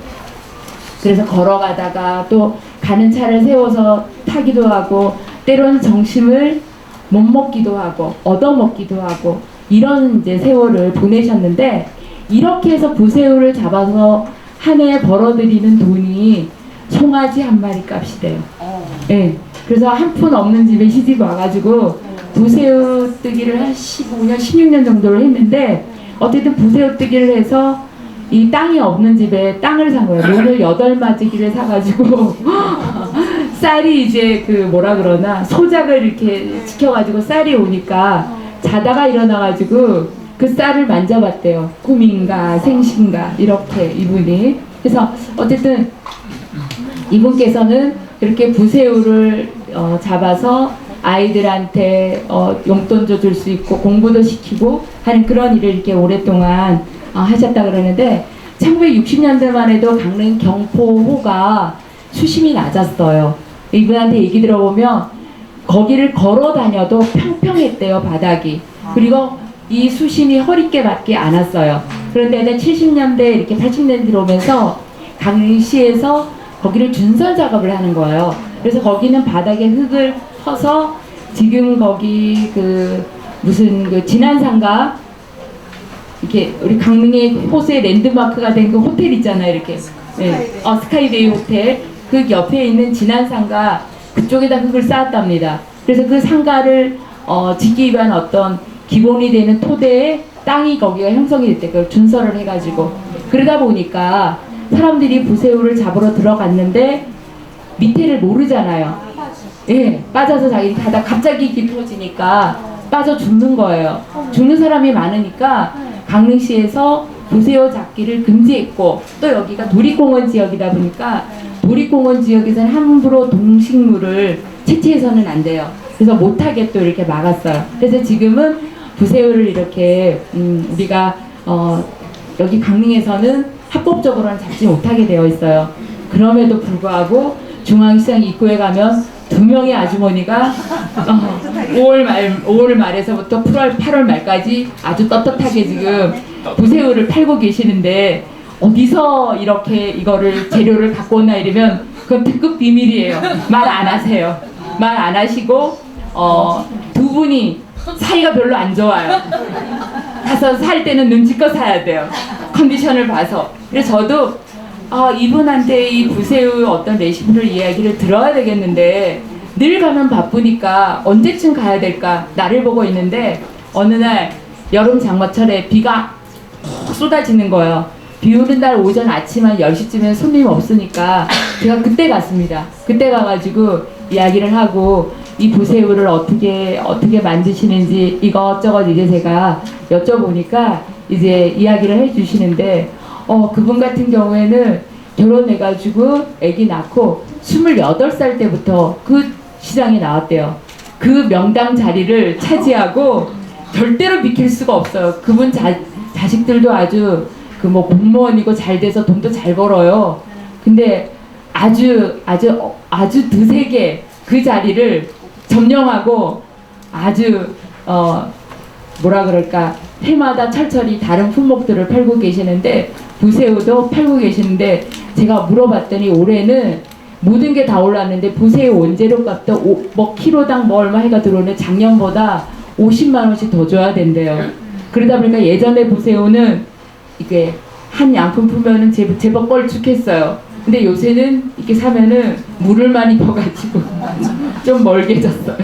S2: 그래서 걸어가다가 또 가는 차를 세워서 타기도 하고, 때로는 점심을 못 먹기도 하고 얻어먹기도 하고 이런 이제 세월을 보내셨는데, 이렇게 해서 부새우를 잡아서 한 해에 벌어들이는 돈이 송아지 한 마리 값이 돼요. 네. 그래서 한 푼 없는 집에 시집 와가지고 부새우 뜨기를 한 15년, 16년 정도를 했는데, 어쨌든 부새우 뜨기를 해서 이 땅이 없는 집에 땅을 산 거예요. 논을 8마지기를 사가지고 쌀이 이제 그 뭐라 그러나 소작을 이렇게 지켜가지고 쌀이 오니까 자다가 일어나가지고 그 쌀을 만져봤대요. 꿈인가 생신가 이렇게 이분이. 그래서 어쨌든 이분께서는 이렇게 부새우를 잡아서 아이들한테 용돈도 줄 수 있고 공부도 시키고 하는 그런 일을 이렇게 오랫동안 하셨다 그러는데, 1960년대만 해도 강릉 경포호가 수심이 낮았어요. 이분한테 얘기 들어보면 거기를 걸어 다녀도 평평했대요, 바닥이. 그리고 이 수심이 허리깨 않았어요. 그런데 70년대 이렇게 80년대 들어오면서 강릉시에서 거기를 준설 작업을 하는 거예요. 그래서 거기는 바닥에 흙을 퍼서 지금 거기 그 무슨 그 진안상가 이렇게 우리 강릉의 호수의 랜드마크가 된 그 호텔 있잖아요. 이렇게 스카이데이 호텔 그 옆에 있는 진안상가 그쪽에다 흙을 쌓았답니다. 그래서 그 상가를 짓기 위한 어떤 기본이 되는 토대에 땅이 거기가 형성이 될 때 그걸 준설을 해가지고 그러다 보니까 사람들이 부새우를 잡으러 들어갔는데 밑에를 모르잖아요. 예, 빠져서 자기 가다 갑자기 깊어지니까 빠져 죽는 거예요. 죽는 사람이 많으니까 강릉시에서 부새우 잡기를 금지했고 또 여기가 도립공원 지역이다 보니까 도립공원 지역에서는 함부로 동식물을 채취해서는 안 돼요. 그래서 못하게 또 이렇게 막았어요. 그래서 지금은 부새우를 이렇게 우리가 여기 강릉에서는 합법적으로는 잡지 못하게 되어 있어요. 그럼에도 불구하고 중앙시장 입구에 가면 2명의 아주머니가 5월 말에서부터 8월 말까지 아주 떳떳하게 지금 부새우를 팔고 계시는데 어디서 이렇게 이거를 재료를 갖고 오나 이러면 그건 특급 비밀이에요. 말 안 하세요. 말 안 하시고 두 분이 사이가 별로 안 좋아요. 가서 살 때는 눈치껏 사야 돼요. 컨디션을 봐서. 그래서 저도 이분한테 이 부새우 어떤 레시피를 이야기를 들어야 되겠는데 늘 가면 바쁘니까 언제쯤 가야 될까 나를 보고 있는데 어느 날 여름 장마철에 비가 쏟아지는 거예요. 비 오는 날 오전 아침 한 10시쯤에 손님 없으니까 제가 그때 갔습니다. 그때 가가지고 이야기를 하고 이 부새우를 어떻게 만드시는지 이것저것 이제 제가 여쭤보니까 이제 이야기를 해주시는데 그분 같은 경우에는 결혼해가지고 아기 낳고 28살 때부터 그 시장에 나왔대요. 그 명당 자리를 차지하고 절대로 비킬 수가 없어요. 그분 자식들도 아주 그 뭐 공무원이고 잘 돼서 돈도 잘 벌어요. 근데 아주 드세게 그 자리를 점령하고 아주 뭐라 그럴까 해마다 철저히 다른 품목들을 팔고 계시는데 부새우도 팔고 계시는데 제가 물어봤더니 올해는 모든 게 다 올랐는데 부새우 원재료 값도 뭐 키로당 뭐 얼마 해가 들어오는데 작년보다 50만 원씩 더 줘야 된대요. 그러다 보니까 예전에 부새우는 이게 한 양품 풀면은 제법 뻘쭉했어요. 근데 요새는 이렇게 사면은 물을 많이 퍼가지고 좀 멀게졌어요.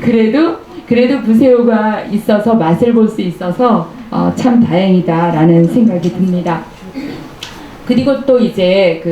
S2: 그래도 부새우가 있어서 맛을 볼 수 있어서 참 다행이다라는 생각이 듭니다. 그리고 또 이제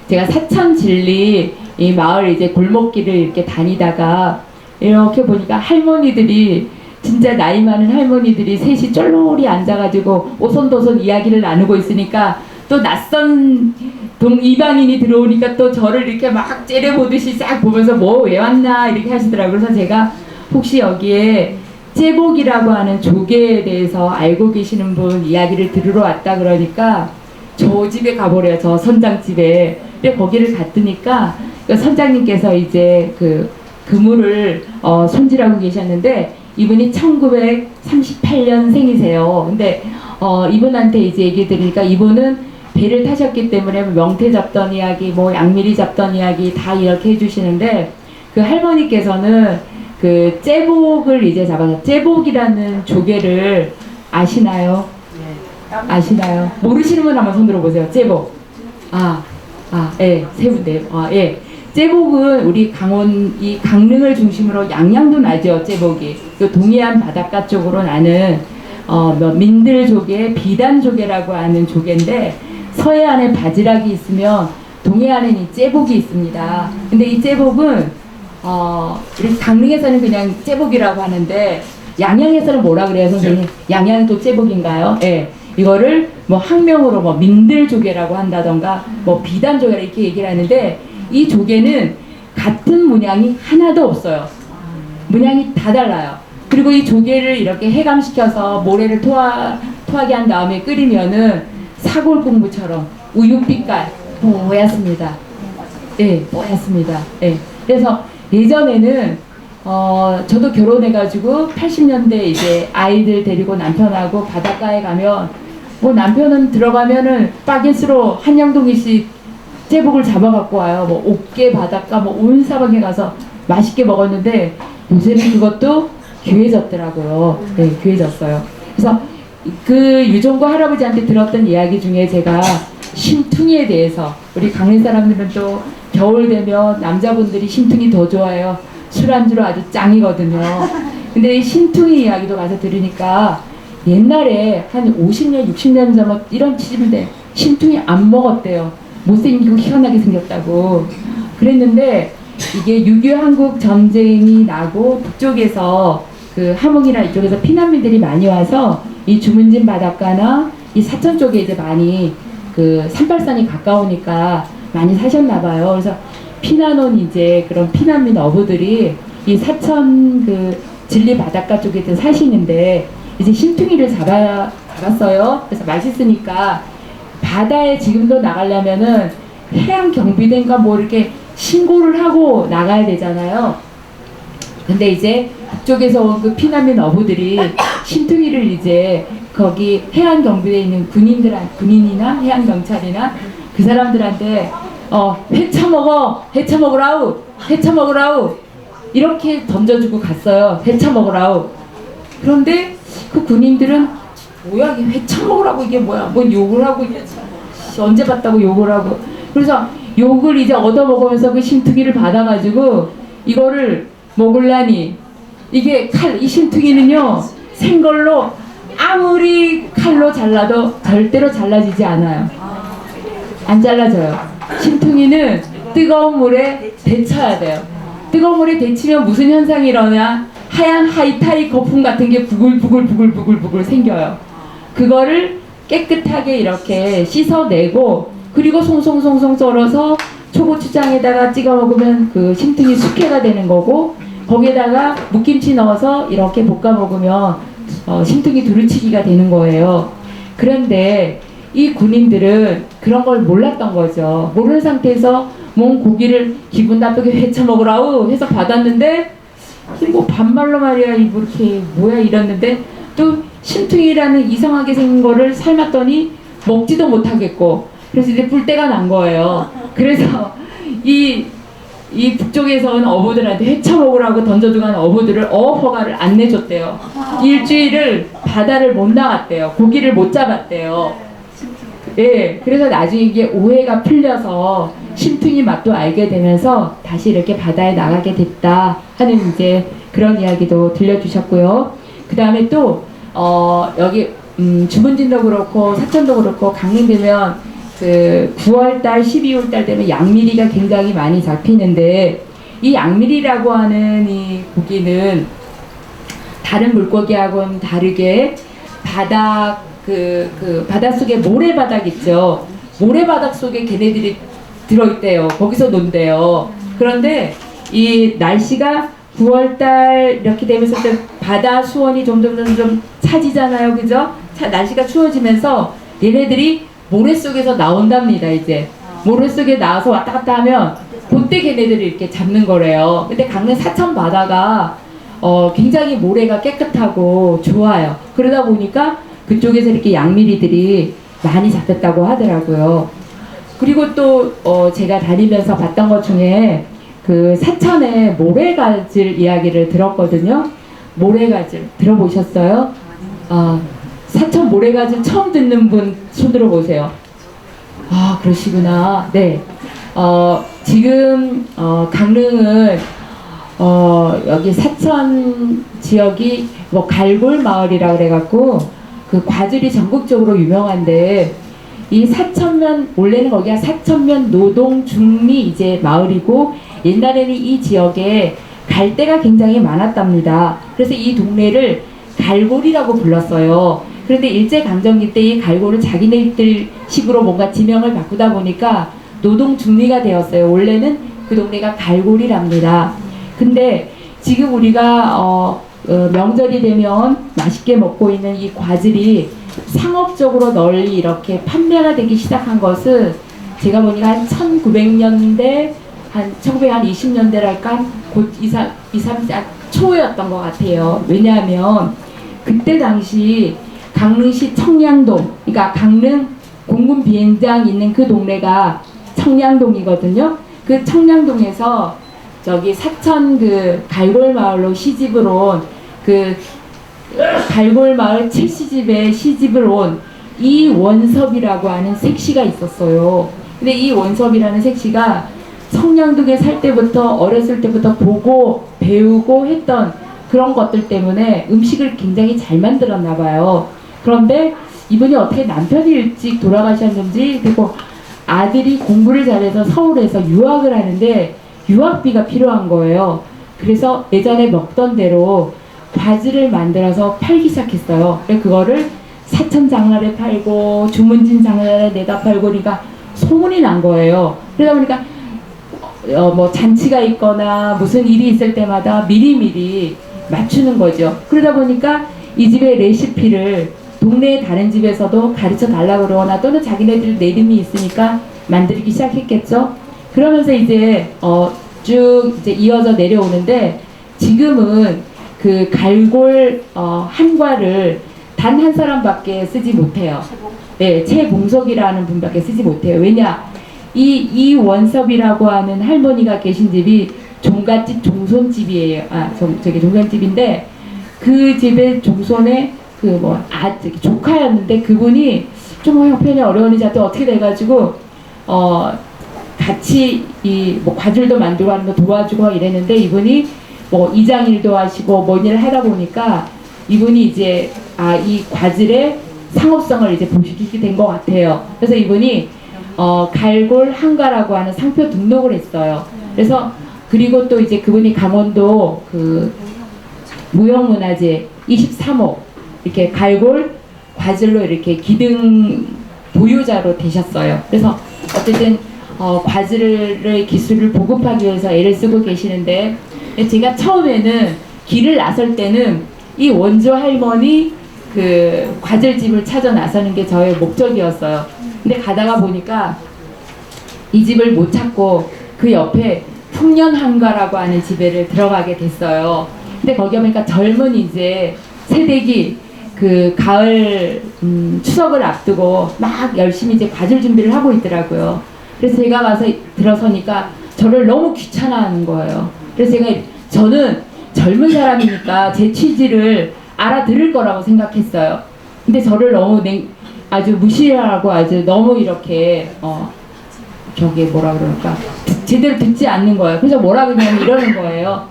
S2: 제가 사천진리 이 마을 이제 골목길을 이렇게 다니다가 이렇게 보니까 할머니들이 진짜 나이 많은 할머니들이 셋이 쫄쫄이 앉아가지고 오손도손 이야기를 나누고 있으니까 또 낯선 이방인이 들어오니까 또 저를 이렇게 막 째려보듯이 싹 보면서 뭐 왜 왔나 이렇게 하시더라고요. 그래서 제가 혹시 여기에 째복이라고 하는 조개에 대해서 알고 계시는 분 이야기를 들으러 왔다 그러니까 저 집에 가보래요. 저 선장집에. 근데 거기를 갔더니까 그 선장님께서 이제 그 그물을 손질하고 계셨는데 이분이 1938년생이세요. 근데 이분한테 이제 얘기 드리니까 이분은 배를 타셨기 때문에 명태 잡던 이야기, 뭐 양미리 잡던 이야기 다 이렇게 해주시는데 그 할머니께서는 그 째복을 이제 잡아서 째복이라는 조개를 아시나요? 아시나요? 모르시는 분 한번 손 들어보세요. 째복. 예, 세 분들. 예. 째복은 우리 이 강릉을 중심으로 양양도 나죠. 째복이. 그 동해안 바닷가 쪽으로 나는 민들조개, 비단조개라고 하는 조개인데 서해안에 바지락이 있으면 동해안에는 이 째복이 있습니다. 근데 이 째복은 우리 강릉에서는 그냥 째복이라고 하는데 양양에서는 뭐라 그래요, 선생님? 양양은 또 째복인가요? 예. 이거를 뭐 학명으로 뭐 민들조개라고 한다던가 뭐 비단조개라 이렇게 얘기를 하는데 이 조개는 같은 문양이 하나도 없어요. 문양이 다 달라요. 그리고 이 조개를 이렇게 해감시켜서 모래를 토하게 한 다음에 끓이면은 사골국물처럼 우윳빛깔 뽀얗습니다. 예, 뽀얗습니다. 예. 그래서 예전에는 저도 결혼해가지고 80년대 이제 아이들 데리고 남편하고 바닷가에 가면 뭐 남편은 들어가면은 바게트로 한양동이씩 째복을 잡아갖고 와요. 뭐 옥계 바닷가 뭐 온 사방에 가서 맛있게 먹었는데 요새는 그것도 귀해졌더라고요. 네, 귀해졌어요. 그래서 그 유종구 할아버지한테 들었던 이야기 중에 제가 심퉁이에 대해서, 우리 강릉 사람들은 또 겨울 되면 남자분들이 심퉁이 더 좋아해요. 술안주로 아주 짱이거든요. 근데 이 심퉁이 이야기도 가서 들으니까 옛날에 한 50년, 60년 전에 이런 치즈인데 심퉁이 안 먹었대요. 못생기고 희한하게 생겼다고 그랬는데, 이게 6.25 한국 전쟁이 나고 북쪽에서 그 함흥이나 이쪽에서 피난민들이 많이 와서 이 주문진 바닷가나 이 사천 쪽에 이제 많이 그 산발산이 가까우니까 많이 사셨나 봐요. 그래서 피난 온 이제 그런 피난민 어부들이 이 사천 그 진리 바닷가 쪽에 사시는데 이제 심퉁이를 잡았어요. 그래서 맛있으니까 바다에 지금도 나가려면은 해양 경비대인가 뭐 이렇게 신고를 하고 나가야 되잖아요. 근데 이제 북쪽에서 온 그 피난민 어부들이 심퉁이를 이제 거기 해안 경비대에 있는 군인이나 해안 경찰이나 그 사람들한테 회 처먹어, 회 처먹으라우, 회 처먹으라우 이렇게 던져주고 갔어요. 회 처먹으라우. 그런데 그 군인들은 뭐야 이게 회 처먹으라고 이게 뭐야, 뭔 욕을 하고 이게 언제 봤다고 욕을 하고, 그래서 욕을 이제 얻어먹으면서 그 심퉁이를 받아가지고 이거를 먹으려니 이게 이 심퉁이는요 생걸로 아무리 칼로 잘라도 절대로 잘라지지 않아요. 안 잘라져요. 심퉁이는 뜨거운 물에 데쳐야 돼요. 뜨거운 물에 데치면 무슨 현상이 일어나? 하얀 하이타이 거품 같은 게 부글부글 생겨요. 그거를 깨끗하게 이렇게 씻어내고, 그리고 송송송송 썰어서 초고추장에다가 찍어 먹으면 그 심퉁이 숙회가 되는 거고, 거기에다가 묵김치 넣어서 이렇게 볶아 먹으면 심퉁이 두루치기가 되는 거예요. 그런데 이 군인들은 그런 걸 몰랐던 거죠. 모르는 상태에서 뭔 고기를 기분 나쁘게 회쳐 먹으라우 해서 받았는데, 뭐 반말로 말이야 이렇게 뭐야 이랬는데, 또 심퉁이라는 이상하게 생긴 거를 삶았더니 먹지도 못하겠고, 그래서 이제 뿔때가 난 거예요. 그래서 이 북쪽에서 온 어부들한테 회쳐 먹으라고 던져두고 간 어부들을 허가를 안 내줬대요. 일주일을 바다를 못 나갔대요. 고기를 못 잡았대요. 예, 그래서 나중에 이게 오해가 풀려서 심퉁이 맛도 알게 되면서 다시 이렇게 바다에 나가게 됐다 하는 이제 그런 이야기도 들려주셨고요. 그 다음에 또 여기 주문진도 그렇고 사천도 그렇고 강릉 되면 그 9월달, 12월달 되면 양미리가 굉장히 많이 잡히는데, 이 양미리라고 하는 이 고기는 다른 물고기하고는 다르게 바닷속에 모래바닥 있죠. 모래바닥 속에 걔네들이 들어있대요. 거기서 논대요. 그런데 이 날씨가 9월달 이렇게 되면서 바다 수온이 점점 차지잖아요. 그죠? 날씨가 추워지면서 얘네들이 모래 속에서 나온답니다. 이제 모래 속에 나와서 왔다 갔다 하면 그때 걔네들이 이렇게 잡는 거래요. 근데 강릉 사천 바다가 굉장히 모래가 깨끗하고 좋아요. 그러다 보니까 그쪽에서 이렇게 양미리들이 많이 잡혔다고 하더라고요. 그리고 또 제가 다니면서 봤던 것 중에 그 사천의 모래가질 이야기를 들었거든요. 모래가질 들어보셨어요? 사천 모래가질 처음 듣는 분 손 들어보세요. 아, 그러시구나. 네. 지금 강릉은 여기 사천 지역이 뭐 갈골 마을이라 그래갖고 그 과즙이 전국적으로 유명한데, 이 사천면 원래는 거기가 사천면 노동 중리 이제 마을이고, 옛날에는 이 지역에 갈대가 굉장히 많았답니다. 그래서 이 동네를 갈골이라고 불렀어요. 그런데 일제강점기 때 이 갈골을 자기네들 식으로 뭔가 지명을 바꾸다 보니까 노동 중리가 되었어요. 원래는 그 동네가 갈골이랍니다. 근데 지금 우리가 명절이 되면 맛있게 먹고 있는 이 과즙이 상업적으로 널리 이렇게 판매가 되기 시작한 것은 제가 보니까 한 1900년대, 한 1920년대랄까 곧 30대 초였던 것 같아요. 왜냐하면 그때 당시 강릉시 청량동, 그러니까 강릉 공군 비행장 있는 그 동네가 청량동이거든요. 그 청량동에서 저기 사천 그 갈골 마을로 시집을 온 그 갈골 마을 칠시집에 시집을 온 이원섭이라고 하는 색시가 있었어요. 근데 이 원섭이라는 색시가 성냥동에 살 때부터 어렸을 때부터 보고 배우고 했던 그런 것들 때문에 음식을 굉장히 잘 만들었나 봐요. 그런데 이분이 어떻게 남편이 일찍 돌아가셨는지, 그리고 아들이 공부를 잘해서 서울에서 유학을 하는데 유학비가 필요한 거예요. 그래서 예전에 먹던 대로 바지를 만들어서 팔기 시작했어요. 그거를 사천 장날에 팔고 주문진 장날에 내다 팔고, 그러니까 소문이 난 거예요. 그러다 보니까 뭐 잔치가 있거나 무슨 일이 있을 때마다 미리미리 맞추는 거죠. 그러다 보니까 이 집의 레시피를 동네의 다른 집에서도 가르쳐 달라고 그러거나 또는 자기네들 내림이 있으니까 만들기 시작했겠죠. 그러면서 이제 쭉 이제 이어져 내려오는데, 지금은 그 갈골 한과를 단 한 사람밖에 쓰지 못해요. 네, 최봉석이라는 분밖에 쓰지 못해요. 왜냐? 이원섭이라고 하는 할머니가 계신 집이 종갓집 종손집이에요. 저기 종손집인데, 그 집의 종손의 조카였는데, 그분이 좀 형편이 어려우니 자또 어떻게 돼가지고 같이 뭐 과줄도 만들고 하는 거 도와주고 이랬는데, 이분이 뭐 이장일도 하시고 뭔 일을 하다 보니까 이분이 이제 이 과질의 상업성을 이제 보시게 된 것 같아요. 그래서 이분이 갈골 한가라고 하는 상표 등록을 했어요. 그래서 그리고 또 이제 그분이 강원도 그 무형문화재 23호 이렇게 갈골 과질로 이렇게 기등 보유자로 되셨어요. 그래서 어쨌든 과질의 기술을 보급하기 위해서 애를 쓰고 계시는데, 제가 처음에는 길을 나설 때는 이 원조 할머니 그 과질집을 찾아 나서는 게 저의 목적이었어요. 근데 가다가 보니까 이 집을 못 찾고 그 옆에 풍년한가라고 하는 집에를 들어가게 됐어요. 근데 거기 보니까 젊은 이제 세대기 그 가을 추석을 앞두고 막 열심히 이제 과질 준비를 하고 있더라고요. 그래서 제가 가서 들어서니까 저를 너무 귀찮아하는 거예요. 그래서 저는 젊은 사람이니까 제 취지를 알아들을 거라고 생각했어요. 근데 저를 너무 아주 무시하고 아주 너무 이렇게 저게 뭐라 그럴까 제대로 듣지 않는 거예요. 그래서 뭐라 그냥 이러는 거예요.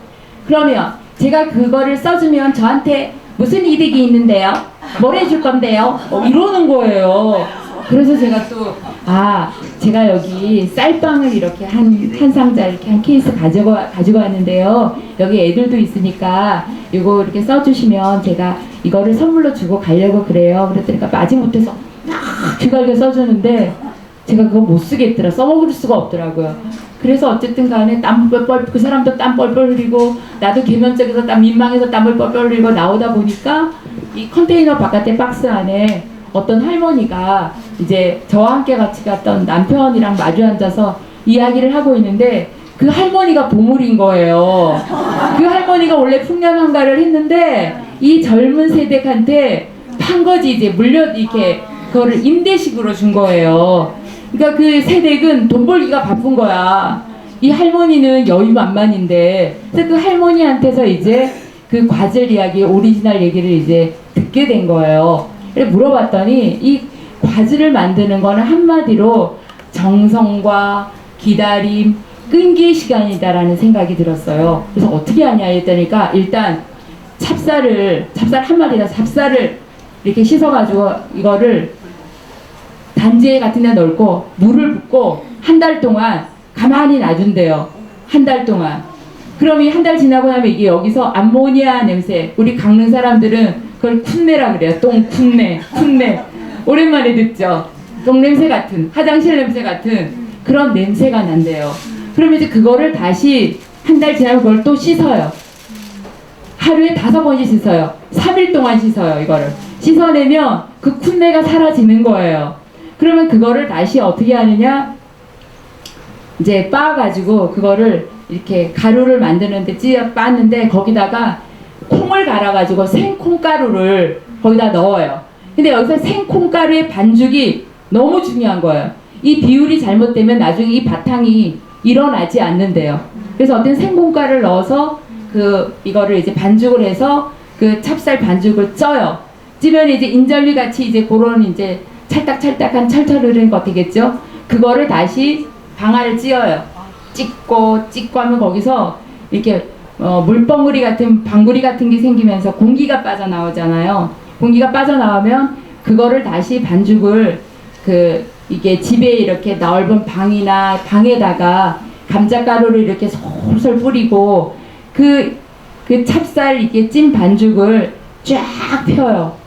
S2: 그러면 제가 그거를 써주면 저한테 무슨 이득이 있는데요? 뭘 해줄 건데요? 이러는 거예요. 그래서 제가 또 제가 여기 쌀빵을 이렇게 한 상자 이렇게 한 케이스 가지고 왔는데요. 여기 애들도 있으니까 이거 이렇게 써주시면 제가 이거를 선물로 주고 가려고 그래요. 그랬더니까 마지못해서 막 귀걸게 써주는데 제가 그거 못 쓰겠더라. 써먹을 수가 없더라고요. 그래서 어쨌든 간에 그 사람도 땀 뻘뻘 흘리고 나도 계면적에서 민망해서 땀을 뻘뻘 흘리고 나오다 보니까 이 컨테이너 바깥에 박스 안에 어떤 할머니가 이제 저와 함께 같이 갔던 남편이랑 마주 앉아서 이야기를 하고 있는데, 그 할머니가 보물인 거예요. 그 할머니가 원래 풍년한가를 했는데 이 젊은 세대한테 판 거지, 이제 이렇게 그거를 임대식으로 준 거예요. 그러니까 그 세댁은 돈 벌기가 바쁜 거야. 이 할머니는 여유만만인데, 그래서 그 할머니한테서 이제 그 과질 이야기, 오리지널 얘기를 이제 듣게 된 거예요. 그래서 물어봤더니 이 과질을 만드는 거는 한마디로 정성과 기다림, 끈기의 시간이다라는 생각이 들었어요. 그래서 어떻게 하냐 했더니까, 일단 찹쌀을 한 마리나 찹쌀을 이렇게 씻어가지고 이거를 단지에 같은 데 넣고 물을 붓고 한 달 동안 가만히 놔준대요. 한 달 동안. 그럼 이 한 달 지나고 나면 이게 여기서 암모니아 냄새, 우리 강릉 사람들은 그걸 쿤내라 그래요. 똥 쿤내. 오랜만에 듣죠. 똥 냄새 같은, 화장실 냄새 같은 그런 냄새가 난대요. 그러면 이제 그거를 다시 한 달 지나면 그걸 또 씻어요. 하루에 5번씩 씻어요. 3일 동안 씻어요. 이거를 씻어내면 그 쿤내가 사라지는 거예요. 그러면 그거를 다시 어떻게 하느냐, 이제 빻아가지고 그거를 이렇게 가루를 만드는데 빻는데 거기다가 콩을 갈아가지고 생콩가루를 거기다 넣어요. 근데 여기서 생콩가루의 반죽이 너무 중요한 거예요. 이 비율이 잘못되면 나중에 이 바탕이 일어나지 않는데요. 그래서 어떤 생공가를 넣어서 이거를 이제 반죽을 해서 그 찹쌀 반죽을 쪄요. 찌면 이제 인절미 같이 이제 그런 이제 찰딱찰딱한 철철 흐르는 거 되겠죠. 그거를 다시 방아를 찧어요. 찍고 하면 거기서 이렇게 물방울이 같은 방구리 같은 게 생기면서 공기가 빠져나오잖아요. 공기가 빠져나오면 그거를 다시 반죽을 이게 집에 이렇게 넓은 방이나 방에다가 감자가루를 이렇게 솔솔 뿌리고 그 찹쌀 이게 찐 반죽을 쫙 펴요.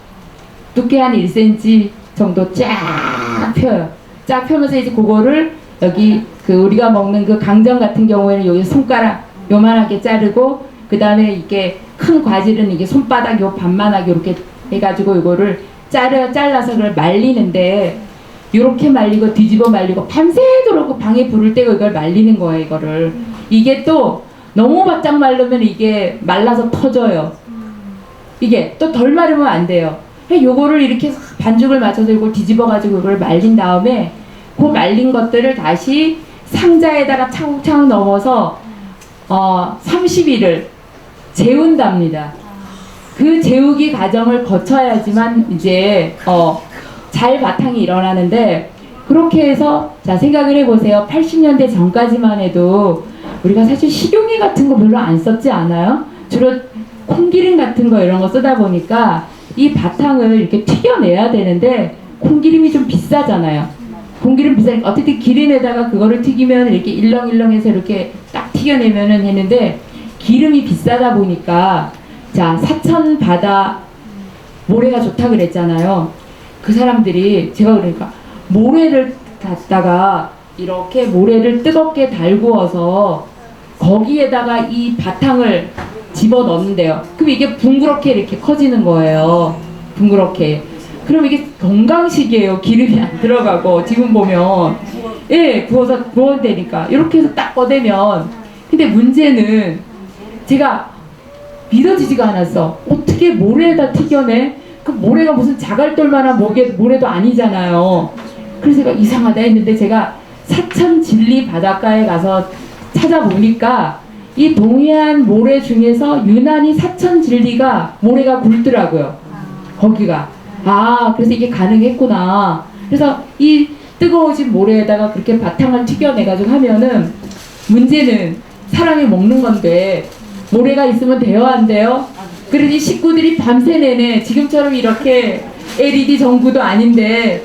S2: 두께 한 1cm 정도 쫙 펴요. 쫙 펴면서 이제 그거를 여기 우리가 먹는 그 강정 같은 경우에는 여기 손가락 요만하게 자르고 그 다음에 이게 큰 과질은 이게 손바닥 요 반만하게 이렇게 해가지고 이거를 잘라서 그걸 말리는데 이렇게 말리고 뒤집어 말리고 밤새도록 그 방에 불을 떼고 이걸 말리는 거예요. 이거를 이게 또 너무 바짝 말르면 이게 말라서 터져요. 이게 또 덜 마르면 안 돼요. 요거를 이렇게 반죽을 맞춰서 이걸 뒤집어 가지고 이걸 말린 다음에 그 말린 것들을 다시 상자에다가 차곡차곡 넣어서 30일을 재운답니다. 그 재우기 과정을 거쳐야지만 이제 잘 바탕이 일어나는데 그렇게 해서 자 생각을 해보세요. 80년대 전까지만 해도 우리가 사실 식용유 같은 거 별로 안 썼지 않아요? 주로 콩기름 같은 거 이런 거 쓰다 보니까 이 바탕을 이렇게 튀겨내야 되는데 콩기름이 좀 비싸잖아요. 콩기름 비싸니까 어쨌든 기름에다가 그거를 튀기면 이렇게 일렁일렁해서 이렇게 딱 튀겨내면은 했는데 기름이 비싸다 보니까 자 사천 바다 모래가 좋다 그랬잖아요. 그 사람들이 제가 그러니까 모래를 갖다가 이렇게 모래를 뜨겁게 달구어서 거기에다가 이 바탕을 집어 넣는데요. 그럼 이게 붕그렇게 이렇게 커지는 거예요. 붕그렇게. 그럼 이게 건강식이에요. 기름이 안 들어가고 지금 보면 예 구워면 되니까 이렇게 해서 딱 꺼내면 근데 문제는 제가 믿어지지가 않았어. 어떻게 모래에다 튀겨내? 그 모래가 무슨 자갈돌만한 모래도 아니잖아요. 그래서 제가 이상하다 했는데 제가 사천 진리 바닷가에 가서 찾아보니까 이 동해안 모래 중에서 유난히 사천 진리가 모래가 굵더라고요. 거기가. 그래서 이게 가능했구나. 그래서 이 뜨거워진 모래에다가 그렇게 바탕을 튀겨내가지고 하면은 문제는 사람이 먹는 건데 모래가 있으면 돼요, 안 돼요? 그러니 식구들이 밤새 내내 지금처럼 이렇게 LED 전구도 아닌데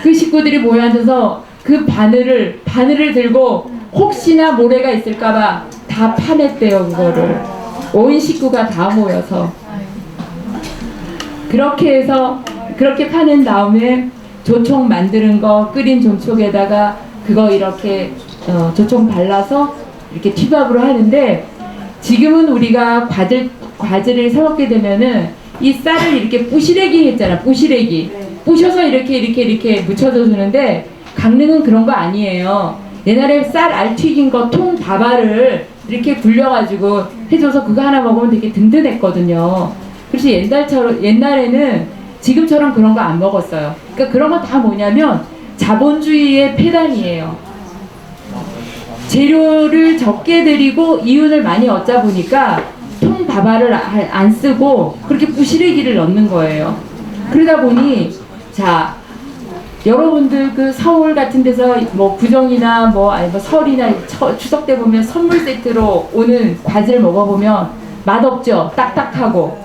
S2: 그 식구들이 모여 앉아서 그 바늘을 들고 혹시나 모래가 있을까봐 다 파냈대요. 그거를 온 식구가 다 모여서 그렇게 해서 그렇게 파낸 다음에 조총 만드는 거 끓인 조총에다가 그거 이렇게 조총 발라서 이렇게 튀밥으로 하는데 지금은 우리가 과즙을 사 먹게 되면은 이 쌀을 이렇게 뿌시래기 했잖아. 뿌시래기 부셔서 이렇게 묻혀서 주는데 강릉은 그런 거 아니에요. 옛날에 쌀 알 튀긴 거 통 밥알을 이렇게 굴려가지고 해줘서 그거 하나 먹으면 되게 든든했거든요. 그래서 옛날에는 지금처럼 그런 거 안 먹었어요. 그러니까 그런 거 다 뭐냐면 자본주의의 폐단이에요. 재료를 적게 들이고 이윤을 많이 얻자 보니까 통 밥알을 안 쓰고 그렇게 부시래기를 넣는 거예요. 그러다 보니 자 여러분들 그 서울 같은 데서 뭐 구정이나 아니 설이나 추석 때 보면 선물 세트로 오는 과일 먹어보면 맛없죠. 딱딱하고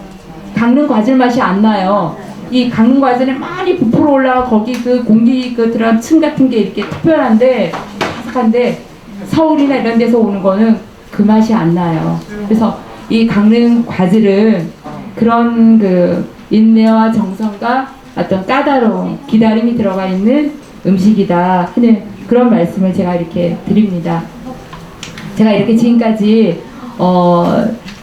S2: 강릉 과일 맛이 안 나요. 이 강릉 과일은 많이 부풀어 올라가 거기 그 공기 들어간 층 같은 게 이렇게 특별한데 바삭한데 서울이나 이런 데서 오는 거는 그 맛이 안 나요. 그래서 이 강릉 과즙은 그런 그 인내와 정성과 어떤 까다로운 기다림이 들어가 있는 음식이다 하는 그런 말씀을 제가 이렇게 드립니다. 제가 이렇게 지금까지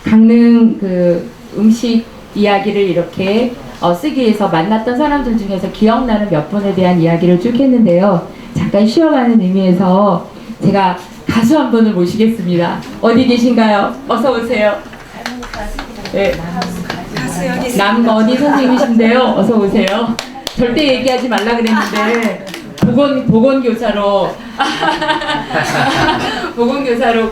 S2: 강릉 그 음식 이야기를 이렇게 쓰기 위해서 만났던 사람들 중에서 기억나는 몇 분에 대한 이야기를 쭉 했는데요. 잠깐 쉬어가는 의미에서 제가 가수 한 분을 모시겠습니다. 어디 계신가요? 어서 오세요. 네. 남건희 선생님이신데요. 어서 오세요. 절대 얘기하지 말라 그랬는데 보건교사로 보건교사로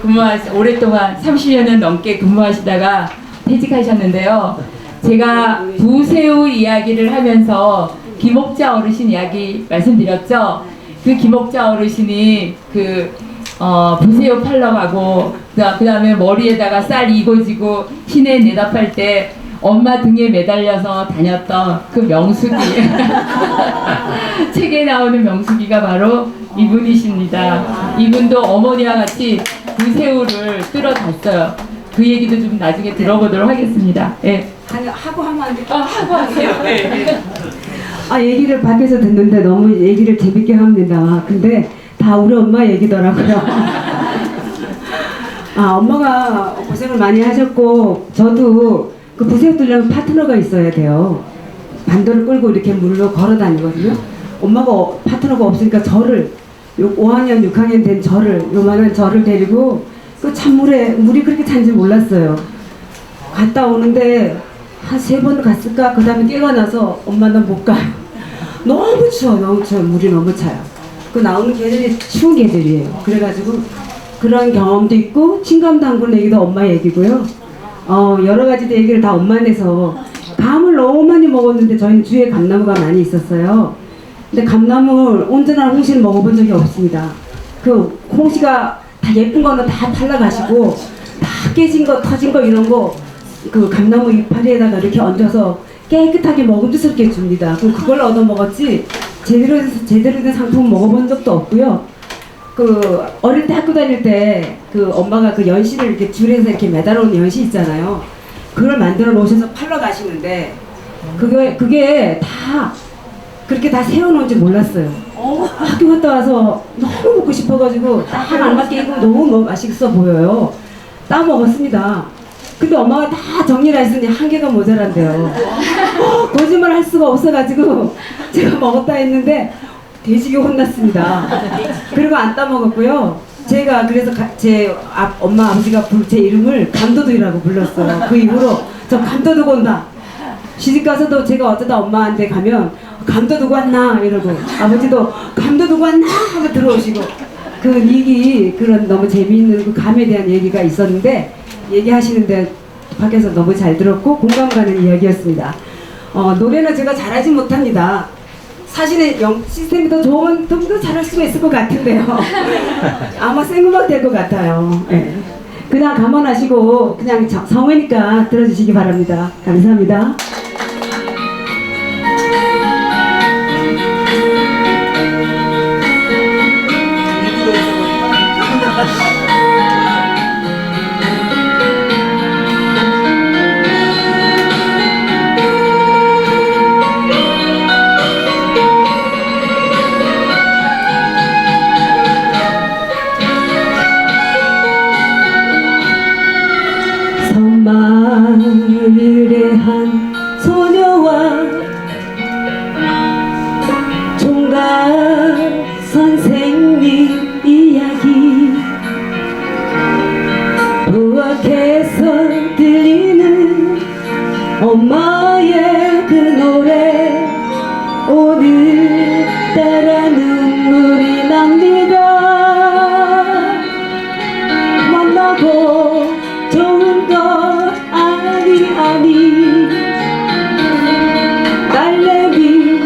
S2: 오랫동안 30년은 넘게 근무하시다가 퇴직하셨는데요. 제가 부새우 이야기를 하면서 김옥자 어르신 이야기 말씀드렸죠. 그 김옥자 어르신이 부새우 팔러 가고 그 다음에 머리에다가 쌀 이고지고 시내 내다팔 때 엄마 등에 매달려서 다녔던 그 명숙이 책에 나오는 명숙이가 바로 이분이십니다. 이분도 어머니와 같이 부새우를 뜯어갔어요. 그 얘기도 좀 나중에 들어보도록 하겠습니다. 예.
S3: 하고 하면 안 돼요?
S2: 하고 하세요. 네.
S3: 얘기를 밖에서 듣는데 너무 얘기를 재밌게 합니다. 근데 다 우리 엄마 얘기더라고요. 엄마가 고생을 많이 하셨고, 저도 그 부새우 뚫려면 파트너가 있어야 돼요. 반도를 끌고 이렇게 물로 걸어 다니거든요. 엄마가 파트너가 없으니까 저를, 5학년, 6학년 된 저를, 요만한 저를 데리고 그 찬물에, 물이 그렇게 찬지 몰랐어요. 갔다 오는데 한 3번 갔을까? 그 다음에 깨가 나서 엄마 나 못 가요. 너무 추워, 너무 추워. 물이 너무 차요. 그 나오는 계절이 추운 계절이에요. 그래가지고 그런 경험도 있고,青감당군 얘기도 엄마 얘기고요. 여러 가지 얘기를 다 엄마한테서 감을 너무 많이 먹었는데 저희는 주위에 감나무가 많이 있었어요. 근데 감나무 온전한 홍시를 먹어본 적이 없습니다. 그 홍시가 다 예쁜 거는 다 팔라가시고 다 깨진 거, 터진 거 이런 거 그 감나무 이파리에다가 이렇게 얹어서 깨끗하게 먹음직스럽게 줍니다. 그럼 그걸 얻어 먹었지 제대로 된 상품 먹어본 적도 없고요. 그 어릴 때 학교 다닐 때 그 엄마가 그 연실을 이렇게 줄에서 이렇게 매달아 놓은 연실 있잖아요. 그걸 만들어 놓으셔서 팔러 가시는데 그게 다 그렇게 다 세워놓은지 몰랐어요. 학교 갔다 와서 너무 먹고 싶어가지고 딱 알맞게 입으면 너무 맛있어 보여요. 따 먹었습니다. 근데 엄마가 다 정리를 했으니 한 개가 모자란대요. 거짓말 할 수가 없어가지고 제가 먹었다 했는데 돼지게 혼났습니다. 그리고 안 따먹었고요. 제가 그래서 제 엄마 아버지가 제 이름을 감도둑이라고 불렀어요. 그 이후로 저 감도둑 온다. 시집가서도 제가 어쩌다 엄마한테 가면 감도둑 왔나 이러고, 아버지도 감도둑 왔나 하고 들어오시고, 그런 너무 재미있는 그 감에 대한 얘기가 있었는데, 얘기하시는데 밖에서 너무 잘 들었고 공감 가는 이야기였습니다. 노래는 제가 잘하지 못합니다. 사실은 시스템이 더 좋은, 더 잘할 수가 있을 것 같은데요. 아마 생음악 될 것 같아요. 네. 그냥 감안하시고 그냥 성우니까 들어주시기 바랍니다. 감사합니다. 마을의 한 소녀와 총각 선생님 이야기, 부엌에서 들리는 엄마의 그 노래, 오늘따라 눈물이 납니다. 만나고 좋은 것 아니 딸내미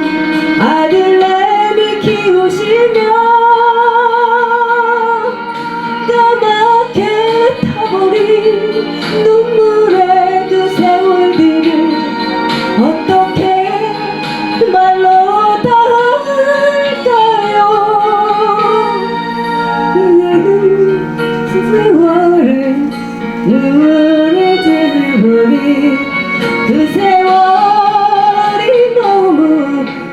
S3: 아들내미 키우시며 까맣게 타버린 눈물의 그 세월들을 어떻게 말로 다 할까요? 그 세월을 눈물을 들으니 그 세월이 너무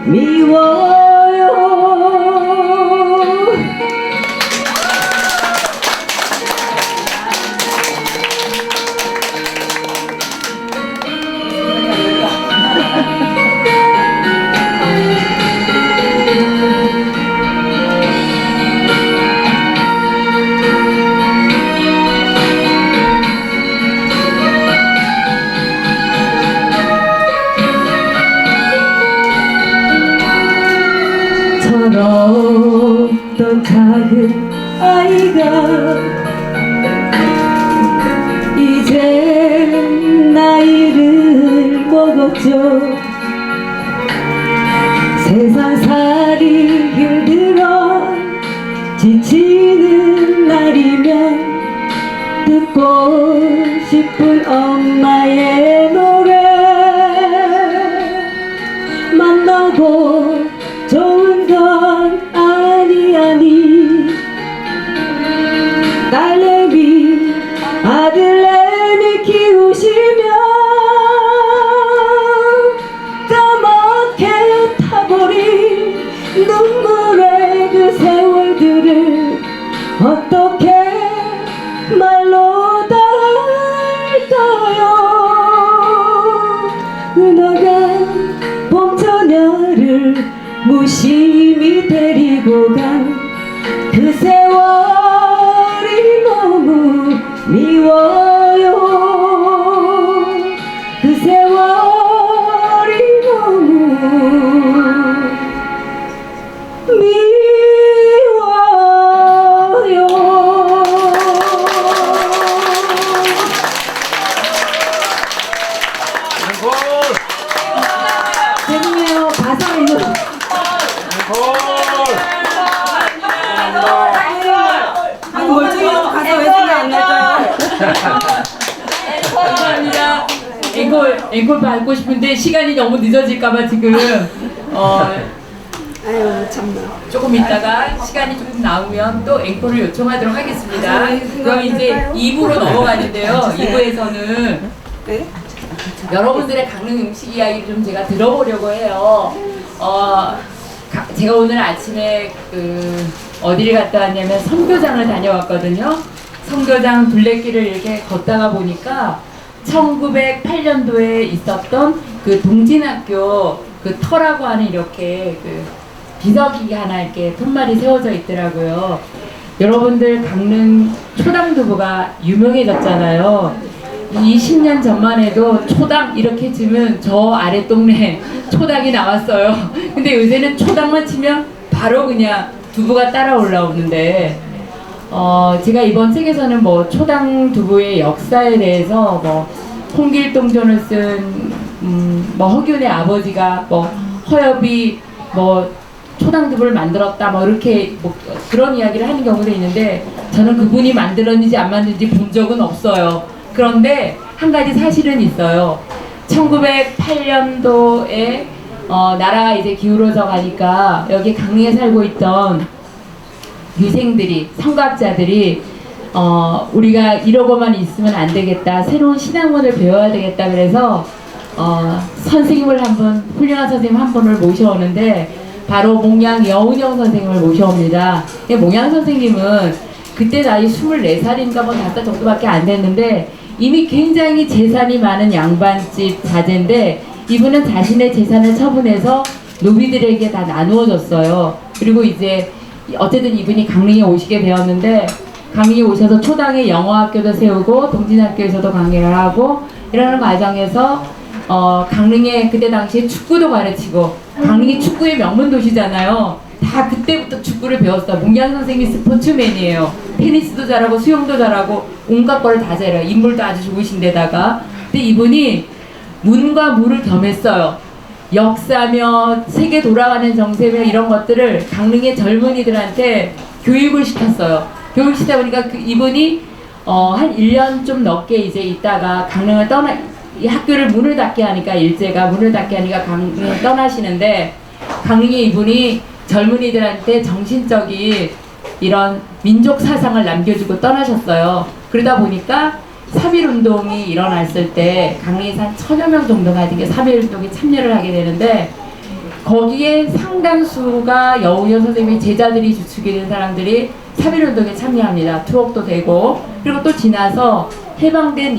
S3: 미워요. 멀었던 작은 아이가 이제 나이를 먹었죠. 세상살이 힘들어 지치는 날이면 듣고 싶은 엄마의 노래 만나고 좋은 건 아니 딸내미 아들내미 키우시며 까맣게 타버린 눈물의 그 세월들을 어떻게 말로 다 할까요. 은하간 봄처녀를 무심히 데리고 간 그 세월이 너무 미워요. 그 세월이 너무 미워요. 죄송해요. 가사 이거 아니 멀쩡해도 가사 왜 생각 안 날까요?
S2: 감사합니다. 앵콜 받고 싶은데 시간이 너무 늦어질까봐 지금
S3: 아유 참나.
S2: 조금 있다가 시간이 조금 나오면 또 앵콜을 요청하도록 하겠습니다. 그럼 이제 2부로 넘어가는데요. 2부에서는
S3: 네?
S2: 여러분들의 강릉 음식 이야기를 좀 제가 들어보려고 해요. 제가 오늘 아침에 어디를 갔다 왔냐면 선교장을 다녀왔거든요. 선교장 둘레길을 이렇게 걷다가 보니까 1908년도에 있었던 그 동진학교 그 터라고 하는 이렇게 그 비석이 하나 이렇게 푯말이 세워져 있더라고요. 여러분들 강릉 초당두부가 유명해졌잖아요. 20년 전만 해도 초당 이렇게 치면 저 아래 동네 초당이 나왔어요. 근데 요새는 초당만 치면 바로 그냥 두부가 따라 올라오는데 제가 이번 책에서는 뭐 초당 두부의 역사에 대해서 뭐 홍길동전을 쓴 뭐 허균의 아버지가 뭐 허엽이 뭐 초당 두부를 만들었다 뭐 이렇게 뭐 그런 이야기를 하는 경우도 있는데 저는 그분이 만들었는지 안 만들었는지 본 적은 없어요. 그런데 한 가지 사실은 있어요. 1908년도에 나라가 이제 기울어져 가니까 여기 강릉에 살고 있던 유생들이 성각자들이 우리가 이러고만 있으면 안 되겠다. 새로운 신학문을 배워야 되겠다. 그래서 선생님을 훌륭한 선생님 한 분을 모셔오는데 바로 몽양 여운영 선생님을 모셔옵니다. 몽양 선생님은 그때 나이 24살인가 뭐 5살 정도밖에 안 됐는데 이미 굉장히 재산이 많은 양반집 자제인데 이분은 자신의 재산을 처분해서 노비들에게 다 나누어 줬어요. 그리고 이제 어쨌든 이분이 강릉에 오시게 되었는데 강릉에 오셔서 초당에 영어학교도 세우고 동진학교에서도 강의를 하고 이러는 과정에서 강릉에 그때 당시에 축구도 가르치고 강릉이 축구의 명문 도시잖아요. 다 그때부터 축구를 배웠어요. 몽양 선생님이 스포츠맨이에요. 테니스도 잘하고 수영도 잘하고 온갖 걸 다 잘해요. 인물도 아주 좋으신데다가 근데 이분이 문과 무를 겸했어요. 역사며 세계 돌아가는 정세며 이런 것들을 강릉의 젊은이들한테 교육을 시켰어요. 교육시키다 보니까 이분이 한 1년 좀 넘게 이제 있다가 강릉을 이 학교를 문을 닫게 하니까 일제가 문을 닫게 하니까 강릉을 떠나시는데 강릉에 이분이 젊은이들한테 정신적인 이런 민족 사상을 남겨주고 떠나셨어요. 그러다 보니까 3.1운동이 일어났을 때 강릉에서 한 1000여 명 정도가 3.1운동에 참여를 하게 되는데 거기에 상당수가 여운영 선생님의 제자들이 주축이 된 사람들이 3.1운동에 참여합니다. 투옥도 되고 그리고 또 지나서 해방된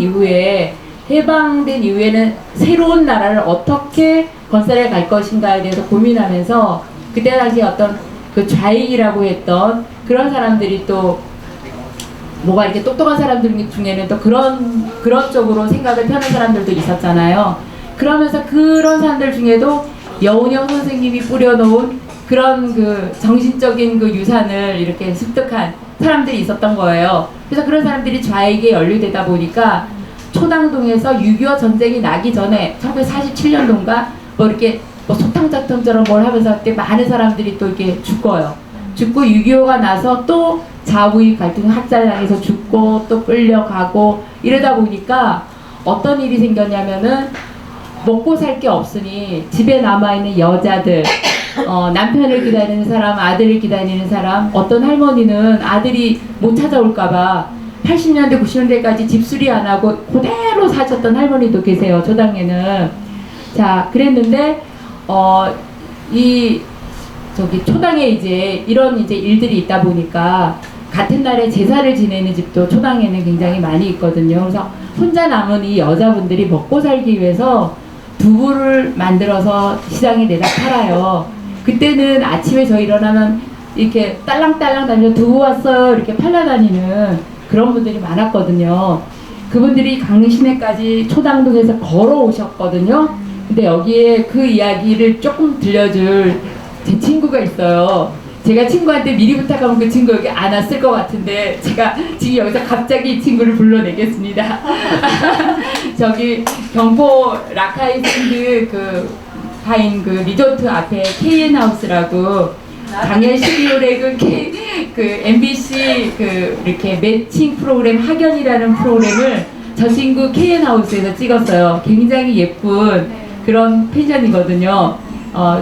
S2: 이후에는 새로운 나라를 어떻게 건설해 갈 것인가에 대해서 고민하면서 그때 당시 어떤 그 좌익이라고 했던 그런 사람들이 또 뭐가 이렇게 똑똑한 사람들 중에는 또 그런 쪽으로 생각을 펴는 사람들도 있었잖아요. 그러면서 그런 사람들 중에도 여운영 선생님이 뿌려놓은 그런 그 정신적인 그 유산을 이렇게 습득한 사람들이 있었던 거예요. 그래서 그런 사람들이 좌익에 연루되다 보니까 초당동에서 6.25 전쟁이 나기 전에 1947년도인가 뭐 이렇게 뭐 소탕작전처럼 뭘 하면서 그때 많은 사람들이 또 이렇게 죽어요. 죽고 6.25가 나서 또 좌우익 갈등 학살당해서 죽고 또 끌려가고 이러다 보니까 어떤 일이 생겼냐면은 먹고 살 게 없으니 집에 남아있는 여자들, 남편을 기다리는 사람, 아들을 기다리는 사람, 어떤 할머니는 아들이 못 찾아올까봐 80년대, 90년대까지 집수리 안 하고 그대로 사셨던 할머니도 계세요. 초당에는. 자, 그랬는데 이 저기 초당에 이제 이런 이제 일들이 있다 보니까 같은 날에 제사를 지내는 집도 초당에는 굉장히 많이 있거든요. 그래서 혼자 남은 이 여자분들이 먹고 살기 위해서 두부를 만들어서 시장에 내다 팔아요. 그때는 아침에 저 일어나면 이렇게 딸랑딸랑 다니며 두부 왔어요 이렇게 팔려다니는 그런 분들이 많았거든요. 그분들이 강릉시내까지 초당동에서 걸어오셨거든요. 근데 여기에 그 이야기를 조금 들려줄 제 친구가 있어요. 제가 친구한테 미리 부탁하면 그 친구 여기 안 왔을 것 같은데 제가 지금 여기서 갑자기 이 친구를 불러내겠습니다. 저기 경포 라카이샌드 그 파인 그 리조트 앞에 KN하우스라고 작년 12월에 그 MBC 그 이렇게 매칭 프로그램 학연이라는 프로그램을 저 친구 KN하우스에서 찍었어요. 굉장히 예쁜 그런 펜션이거든요.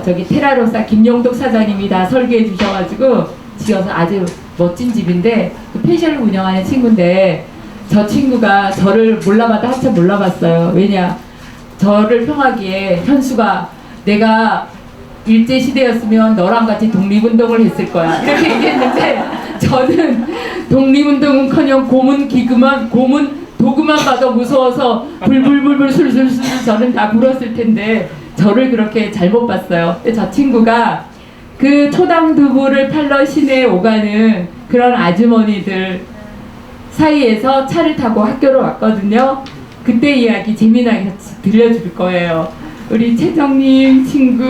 S2: 저기 테라로사 김용덕 사장님이 다 설계해 주셔가지고 지어서 아주 멋진 집인데 그 펜션을 운영하는 친구인데 저 친구가 저를 몰라봤다 한참 몰라봤어요. 왜냐 저를 평하기에 현수가 내가 일제시대였으면 너랑 같이 독립운동을 했을 거야 이렇게 얘기했는데 저는 독립운동은커녕 고문 도구만 봐도 무서워서 불불불불 술술술 저는 다 불었을 텐데 저를 그렇게 잘못 봤어요. 근데 저 친구가 그 초당 두부를 팔러 시내에 오가는 그런 아주머니들 사이에서 차를 타고 학교로 왔거든요. 그때 이야기 재미나게 들려줄 거예요. 우리 채정님 친구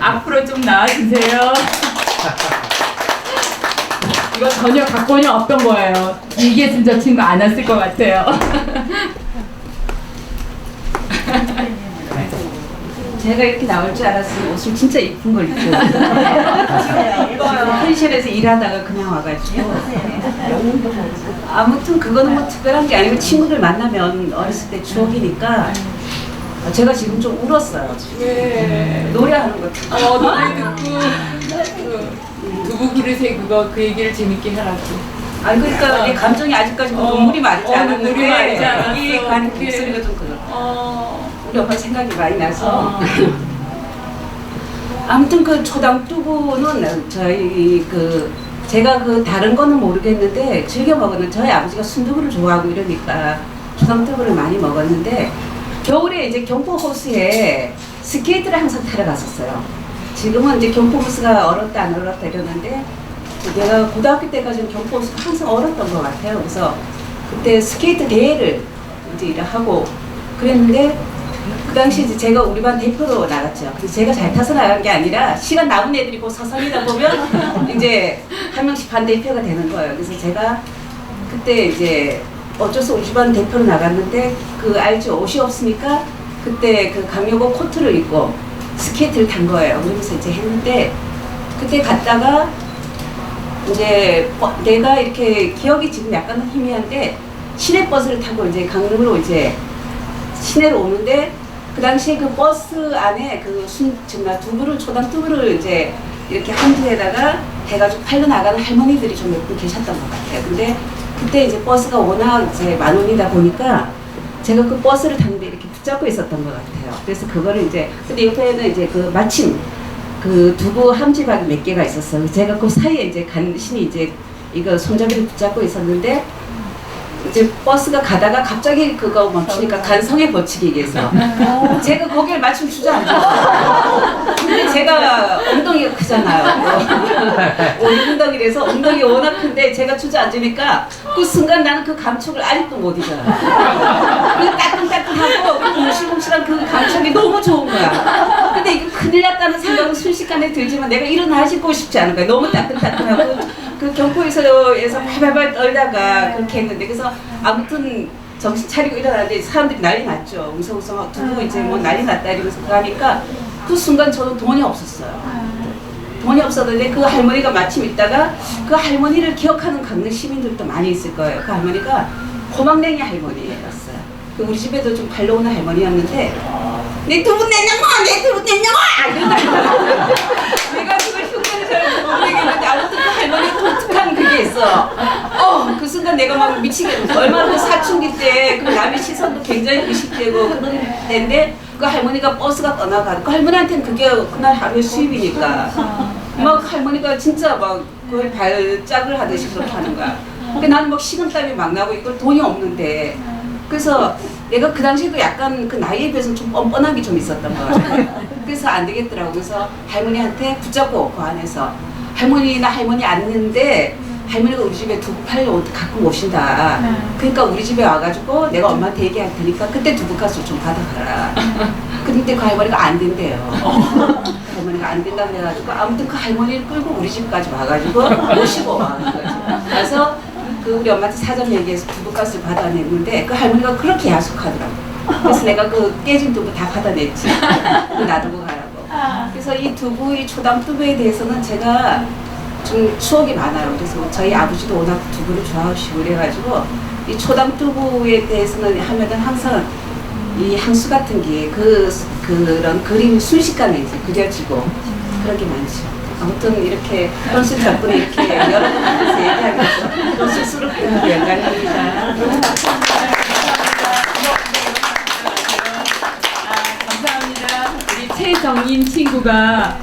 S2: 앞으로 좀 나와주세요. 이거 전혀 각본이 없던 거예요. 얘기했으면 저 친구 안 왔을 것 같아요.
S4: 제가 이렇게 나올 줄 알았으면 옷을 진짜 이쁜 걸 입고 펜션에서 일하다가 그냥 와가지고 아무튼 그거는 뭐 특별한 게 아니고 친구들 만나면 어렸을 때 추억이니까 제가 지금 좀 울었어요.
S2: 네.
S4: 노래하는 거 듣고
S2: 노래 듣고 두부 그릇에 그 얘기를 재밌게 하라고.
S4: 아니 그러니까 내 감정이 아직까지 눈물이 마르지 않았는데
S2: 눈물이 마르지 않았어.
S4: 이 가는 목소리가 좀 그렇고 우리 엄마 생각이 많이 나서 아무튼 그 초당 두부는 저희 그 제가 그 다른 거는 모르겠는데 즐겨 먹었는 저희 아버지가 순두부를 좋아하고 이러니까 초당 두부를 많이 먹었는데 겨울에 이제 경포호수에 스케이트를 항상 타러 갔었어요. 지금은 이제 경포호수가 얼었다 안 얼었다 이러는데 내가 고등학교 때까지는 경포호수가 항상 얼었던 것 같아요. 그래서 그때 스케이트 대회를 이제 하고 그랬는데 그 당시 이제 제가 우리 반 대표로 나갔죠. 그래서 제가 잘 타서 나간 게 아니라 시간 남은 애들이 그 서성이다 보면 이제 한 명씩 반 대표가 되는 거예요. 그래서 제가 그때 이제 어쩔 수 없이 우리 반 대표로 나갔는데 그 알죠? 옷이 없으니까 그때 그 강요복 코트를 입고 스케이트를 탄 거예요. 그러면서 이제 했는데 그때 갔다가 이제 내가 이렇게 기억이 지금 약간 희미한데 시내버스를 타고 이제 강릉으로 이제 시내로 오는데 그 당시에 그 버스 안에 그 정말 두부를 초당 두부를 이제 이렇게 한두에다가 해가지고 팔러 나가는 할머니들이 좀 몇 분 계셨던 것 같아요. 근데 그때 이제 버스가 워낙 이제 만 원이다 보니까 제가 그 버스를 타는데 이렇게 붙잡고 있었던 것 같아요. 그래서 그거를 이제 근데 옆에는 이제 그 마침 그 두부 함지박이 몇 개가 있었어요. 제가 그 사이에 이제 간신히 이제 이거 손잡이를 붙잡고 있었는데 이제 버스가 가다가 갑자기 그거 멈추니까 간성에 버치기 위해서 제가 거기를 마침 주저앉았어요. 근데 제가 엉덩이가 크잖아요. 엉덩이라서 엉덩이가 워낙 큰데 제가 주저앉으니까 그 순간 나는 그 감촉을 아직도 못 잊어요. 그 따끈따끈하고 그 뭉실뭉실한 그 감촉이 너무 좋은 거야. 근데 이거 큰일 났다는 생각은 순식간에 순식간에 들지만 내가 일어나시고 싶지 않은 거야. 너무 따뜻하고 그 경포에서 발발발 떨다가 그렇게 했는데 그래서 아무튼 정신 차리고 일어나는데 사람들이 난리 났죠. 웅성웅성 두고 이제 뭐 난리 났다 이러면서 가니까 그 순간 저는 돈이 없었어요. 돈이 없었는데 그 할머니가 마침 있다가 그 할머니를 기억하는 강릉 시민들도 많이 있을 거예요. 그 할머니가 고막냉이 할머니였어요. 그 우리 집에도 좀 발로 오는 할머니였는데 내 두부 내냐고! 내 두부 내냐고! 이러다가 내가 그걸 흉내를 잘 모르겠는데 아무튼 그 할머니가 독특한 그게 있어. 그 순간 내가 막 미치겠어. 얼마나 그 사춘기 때 그 남의 시선도 굉장히 의식되고 그런 때인데 그 할머니가 버스가 떠나가고 그 할머니한테는 그게 그날 하루의 수입이니까 막 할머니가 진짜 막 거의 발작을 하듯이 그렇게 하는 거야. 그러니까 나는 막 식은땀이 막 나고 이걸 돈이 없는데 그래서 내가 그 당시에도 약간 그 나이에 비해서 좀 뻔뻔함이 좀 있었던 거 같아요. 그래서 안 되겠더라고. 그래서 할머니한테 붙잡고 그 안에서 할머니나 할머니 앉는데 할머니가 우리 집에 두부 팔려 가끔 오신다. 그러니까 우리 집에 와가지고 내가 엄마한테 얘기할 테니까 그때 두부가스 좀 받아가라. 근데 그 할머니가 안 된대요. 그 할머니가 안 된다고 해가지고 아무튼 그 할머니를 끌고 우리 집까지 와가지고 모시고 와는 거지. 그래서 그 우리 엄마한테 사전 얘기해서 두부가스를 받아냈는데 그 할머니가 그렇게 야속하더라고. 그래서 내가 그 깨진 두부 다 받아냈지. 그거 놔두고 가라고. 그래서 이 두부, 이 초당 두부에 대해서는 제가 좀 추억이 많아요. 그래서 저희 아버지도 워낙 두부를 좋아하시고 그래가지고 이 초당 두부에 대해서는 하면은 항상 이 향수 같은 게 그런 그림 순식간에 이제 그려지고 그런 게 많죠. 아무튼 이렇게 현실 덕분에 이렇게 여러 분한테서 얘기하면서 또 쑥스럽게 하고 영광입니다.
S2: 감사합니다. 우리 최정인 친구가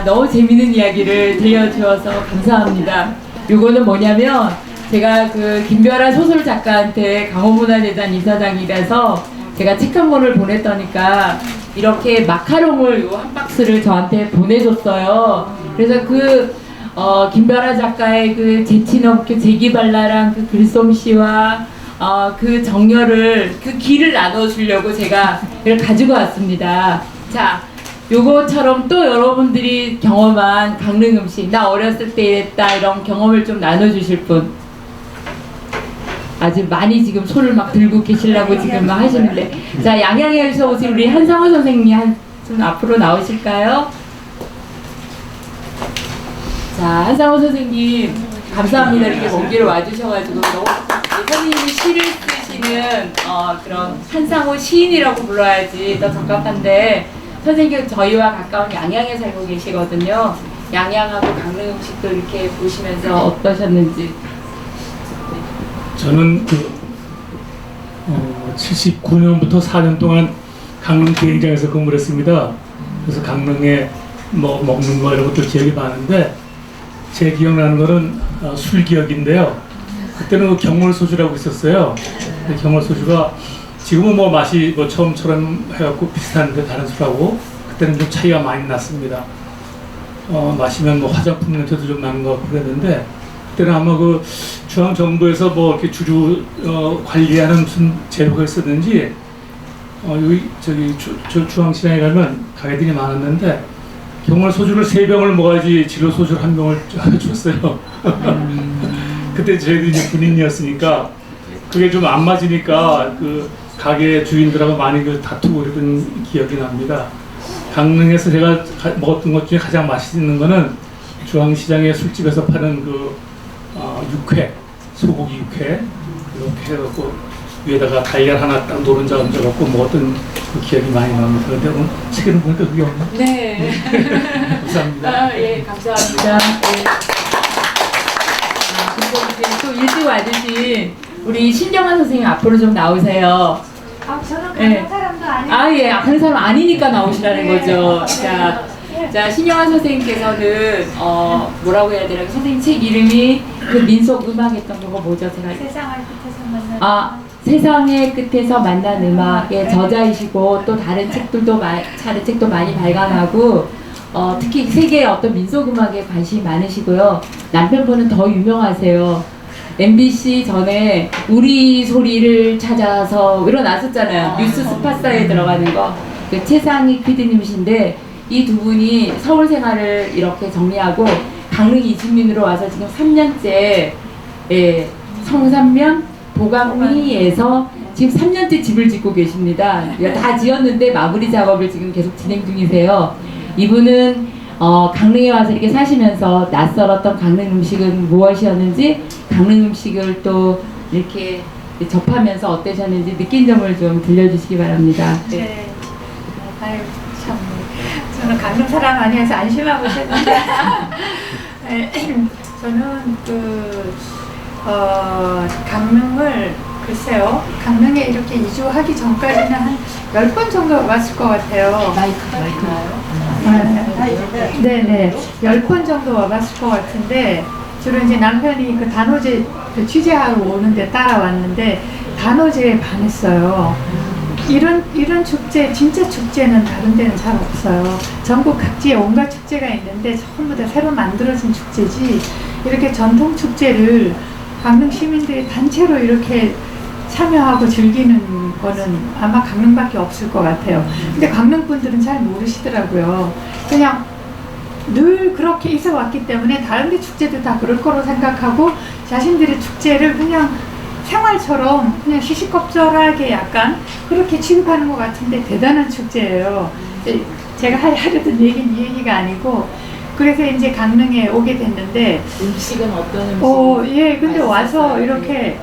S2: 너무 재밌는 이야기를 들려주어서 감사합니다. 요거는 뭐냐면 제가 그 김별아 소설 작가한테 강원문화재단 이사장이라서 제가 책 한 권을 보냈더니까 이렇게 마카롱을 요 한 박스를 저한테 보내줬어요. 그래서 그 김별아 작가의 그 재치넘게 재기발랄한 그 글솜씨와 그 정열을 그 길을 나눠주려고 제가 이걸 가지고 왔습니다. 자, 요거처럼 또 여러분들이 경험한 강릉 음식, 나 어렸을 때 이랬다 이런 경험을 좀 나눠주실 분. 아주 많이 지금 손을 막 들고 계시려고 지금 막 하시는데, 자, 양양에서 오신 우리 한상호 선생님 좀 앞으로 나오실까요? 자, 한상호 선생님 감사합니다. 이렇게 먼 길을 와주셔가지고 너무 선생님이 시를 쓰시는 그런 한상호 시인이라고 불러야지 더 적합한데, 선생님 저희와 가까운 양양에 살고 계시거든요. 양양하고 강릉 음식도 이렇게 보시면서 어떠셨는지.
S5: 저는 79년부터 4년 동안 강릉 비행장에서 근무를 했습니다. 그래서 강릉에 뭐 먹는 거 이런 것들 기억이 많은데, 제 기억나는 거는 술 기억인데요. 그때는 그 경월소주라고 있었어요. 경월소주가 지금은 뭐 맛이 뭐 처음처럼 해갖고 비슷한데 다른 술하고 그때는 좀 차이가 많이 났습니다. 마시면 뭐 화장품 냄새도 좀 나는 것 같고 그랬는데, 그때는 아마 그 중앙정부에서 뭐 이렇게 주류 관리하는 무슨 제도가 있었는지 여기 저기 중앙시장에 가면 가게들이 많았는데 경월 소주를 3병을 먹어야지 진로 소주를 1병을 줬어요. 그때 저희도 이제 군인이었으니까 그게 좀 안 맞으니까 그 가게 주인들하고 많이 그 다투고 그랬던 기억이 납니다. 강릉에서 제가 먹었던 것 중에 가장 맛있는 거는 중앙시장의 술집에서 파는 그 육회, 소고기 육회 이렇게 해갖고 위에다가 달걀 하나 딱 노른자 얹어갖고 먹었던 그 기억이 많이 납니다. 근데 오늘 책에는 보니까 그게 없네.
S2: 네.
S5: 감사합니다.
S2: 예, 감사합니다. 예. 그리고 이제 또 일찍 와주신 우리 신정환 선생님 앞으로 좀 나오세요.
S6: 저는
S2: 네.
S6: 그런 사람도 아니고.
S2: 예, 그런 사람 아니니까 나오시라는 거죠. 자, 신영환 선생님께서는 뭐라고 해야 되나? 선생님 책 이름이 그 민속 음악 했던 거가 뭐죠? 제가
S6: 세상을 끝에서 만나.
S2: 세상의 끝에서 만난 음악의 저자이시고 또 다른 책도 많이 발간하고 특히 세계의 어떤 민속 음악에 관심이 많으시고요. 남편분은 더 유명하세요. MBC 전에 우리 소리를 찾아서 일어났었잖아요. 뉴스 스파사에 들어가는 거. 그 최상희 PD님이신데 이 두 분이 서울 생활을 이렇게 정리하고 강릉 이주민으로 와서 지금 3년째 성산면 도감리에서 지금 3년째 집을 짓고 계십니다. 다 지었는데 마무리 작업을 지금 계속 진행 중이세요. 이분은 강릉에 와서 이렇게 사시면서 낯설었던 강릉 음식은 무엇이었는지, 강릉 음식을 또 이렇게 접하면서 어떠셨는지 느낀 점을 좀 들려주시기 바랍니다.
S6: 네. 아유, 참. 저는 강릉 사람 아니어서 안심하고 있었는데. 네, 저는 강릉을, 글쎄요, 강릉에 이렇게 이주하기 전까지는 한 10번 정도 와봤을 것 같아요. 네네. 10번 정도 와봤을 것 같은데, 주로 이제 남편이 그 단오제 취재하러 오는데 따라왔는데, 단오제에 반했어요. 이런 축제, 진짜 축제는 다른 데는 잘 없어요. 전국 각지에 온갖 축제가 있는데 전부 다 새로 만들어진 축제지, 이렇게 전통 축제를 강릉 시민들이 단체로 이렇게 참여하고 즐기는 거는 아마 강릉밖에 없을 것 같아요. 근데 강릉 분들은 잘 모르시더라고요. 그냥 늘 그렇게 있어 왔기 때문에 다른 데 축제도 다 그럴 거로 생각하고 자신들의 축제를 그냥 생활처럼 그냥 시시껍절하게 약간 그렇게 취급하는 것 같은데 대단한 축제예요. 제가 하려던 얘기는 이 얘기가 아니고, 그래서 이제 강릉에 오게 됐는데,
S2: 음식은 어떤 음식?
S6: 예, 근데 와서 이렇게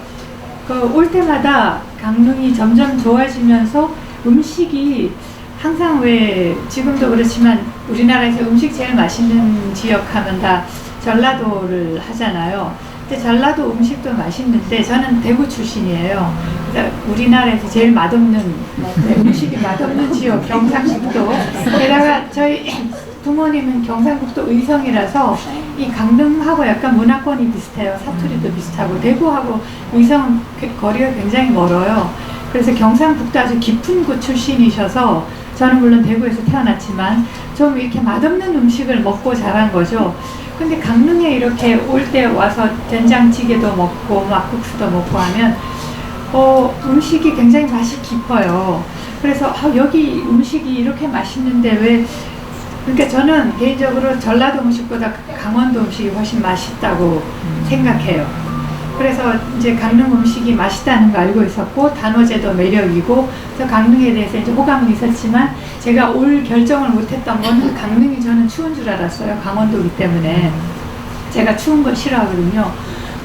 S6: 올 때마다 강릉이 점점 좋아지면서 음식이 항상, 왜 지금도 그렇지만 우리나라에서 음식 제일 맛있는 지역 하면 다 전라도를 하잖아요. 근데 전라도 음식도 맛있는데 저는 대구 출신이에요. 그래서 우리나라에서 제일 맛없는, 음식이 맛없는 지역 경상북도. 게다가 저희 부모님은 경상북도 의성이라서 이 강릉하고 약간 문화권이 비슷해요. 사투리도 비슷하고. 대구하고 의성은 거리가 굉장히 멀어요. 그래서 경상북도 아주 깊은 곳 출신이셔서, 저는 물론 대구에서 태어났지만 좀 이렇게 맛없는 음식을 먹고 자란 거죠. 근데 강릉에 이렇게 올 때 와서 된장찌개도 먹고 막국수도 먹고 하면 음식이 굉장히 맛이 깊어요. 그래서 여기 음식이 이렇게 맛있는데 왜, 그러니까 저는 개인적으로 전라도 음식보다 강원도 음식이 훨씬 맛있다고 생각해요. 그래서 이제 강릉 음식이 맛있다는 거 알고 있었고, 단오제도 매력이고, 그래서 강릉에 대해서 이제 호감은 있었지만, 제가 올 결정을 못했던 거는 강릉이 저는 추운 줄 알았어요. 강원도이기 때문에. 제가 추운 걸 싫어하거든요.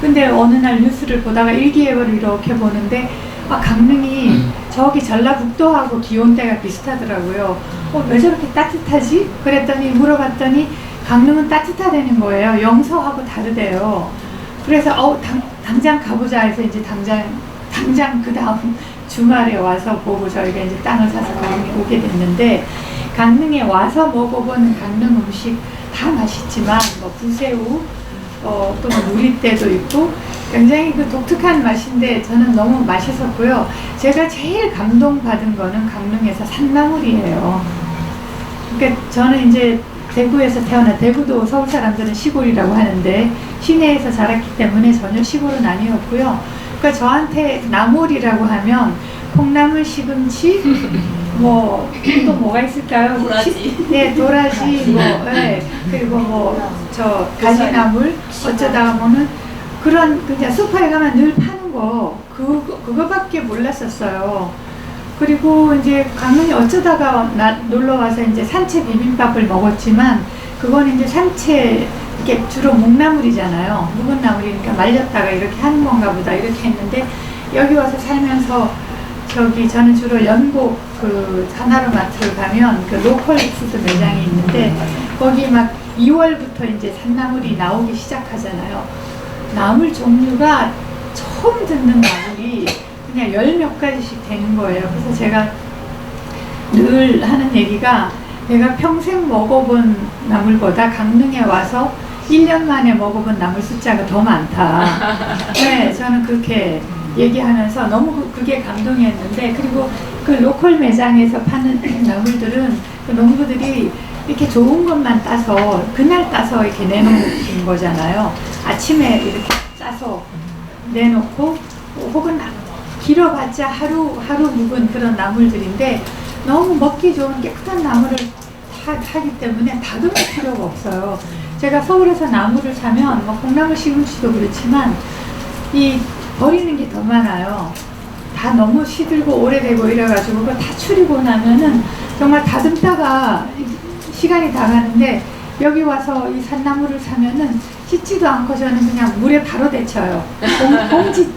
S6: 근데 어느 날 뉴스를 보다가 일기예보를 이렇게 보는데, 강릉이 저기 전라북도하고 기온대가 비슷하더라고요. 왜 저렇게 따뜻하지? 그랬더니, 물어봤더니 강릉은 따뜻하다는 거예요. 영서하고 다르대요. 그래서 당장 가보자 해서 이제 당장 그 다음 주말에 와서 보고 저희가 이제 땅을 사서 강릉에 오게 됐는데, 강릉에 와서 먹어본 강릉 음식 다 맛있지만 뭐 부새우, 또 누리떼도 있고 굉장히 그 독특한 맛인데 저는 너무 맛있었고요. 제가 제일 감동받은 거는 강릉에서 산나물이에요. 그러니까 저는 이제 대구에서 대구도 서울 사람들은 시골이라고 하는데 시내에서 자랐기 때문에 전혀 시골은 아니었고요. 그러니까 저한테 나물이라고 하면 콩나물, 시금치, 뭐 또 뭐가 있을까요?
S2: 도라지.
S6: 네, 도라지, 그리고 저 가지나물, 어쩌다 보면은 그런 그냥 슈퍼에 가면 늘 파는 거 그거밖에 몰랐었어요. 그리고 이제 강릉에 어쩌다가 놀러 와서 이제 산채 비빔밥을 먹었지만, 그건 이제 산채, 이게 주로 묵나물이잖아요. 묵은 나물이니까 말렸다가 이렇게 하는 건가 보다 이렇게 했는데, 여기 와서 살면서 저는 주로 연곡 그 하나로마트를 가면 그 로컬 푸드 매장이 있는데, 거기 막 2월부터 이제 산나물이 나오기 시작하잖아요. 나물 종류가 처음 듣는 나물이 그냥 10몇 가지씩 되는 거예요. 그래서 제가 늘 하는 얘기가, 내가 평생 먹어본 나물보다 강릉에 와서 1년 만에 먹어본 나물 숫자가 더 많다. 네, 저는 그렇게 얘기하면서 너무 그게 감동이었는데, 그리고 그 로컬 매장에서 파는 나물들은 그 농부들이 이렇게 좋은 것만 따서 그날 따서 이렇게 내놓은 거잖아요. 아침에 이렇게 짜서 내놓고, 혹은 길어봤자 하루 묵은 그런 나물들인데 너무 먹기 좋은 깨끗한 나물을 다 하기 때문에 다듬을 필요가 없어요. 제가 서울에서 나무를 사면 뭐 콩나물 시금치도 그렇지만 이 버리는 게 더 많아요. 다 너무 시들고 오래되고 이래가지고 그거 다 추리고 나면은 정말 다듬다가 시간이 다 가는데, 여기 와서 이 산나물을 사면은 씻지도 않고 저는 그냥 물에 바로 데쳐요.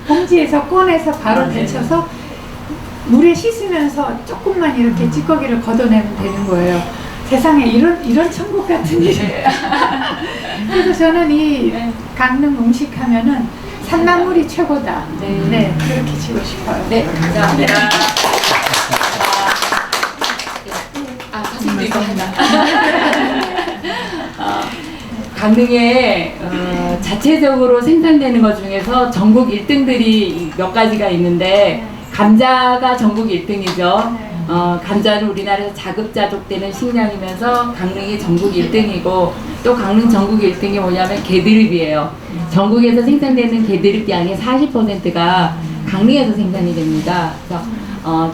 S6: 봉지에서 꺼내서 바로 데쳐서 물에 씻으면서 조금만 이렇게 찌꺼기를 걷어내면 되는 거예요. 세상에 이런 천국 같은 일이. 그래서 저는 이 강릉 음식 하면은 산나물이 최고다. 네, 그렇게 치고 싶어요.
S2: 네, 감사합니다. 사진도 이거 하나. 강릉에 자체적으로 생산되는 것 중에서 전국 1등들이 몇 가지가 있는데, 감자가 전국 1등이죠. 감자는 우리나라에서 자급자족되는 식량이면서 강릉이 전국 1등이고, 또 강릉 전국 1등이 뭐냐면 게드릅이에요. 전국에서 생산되는 게드릅 양의 40%가 강릉에서 생산이 됩니다. 그래서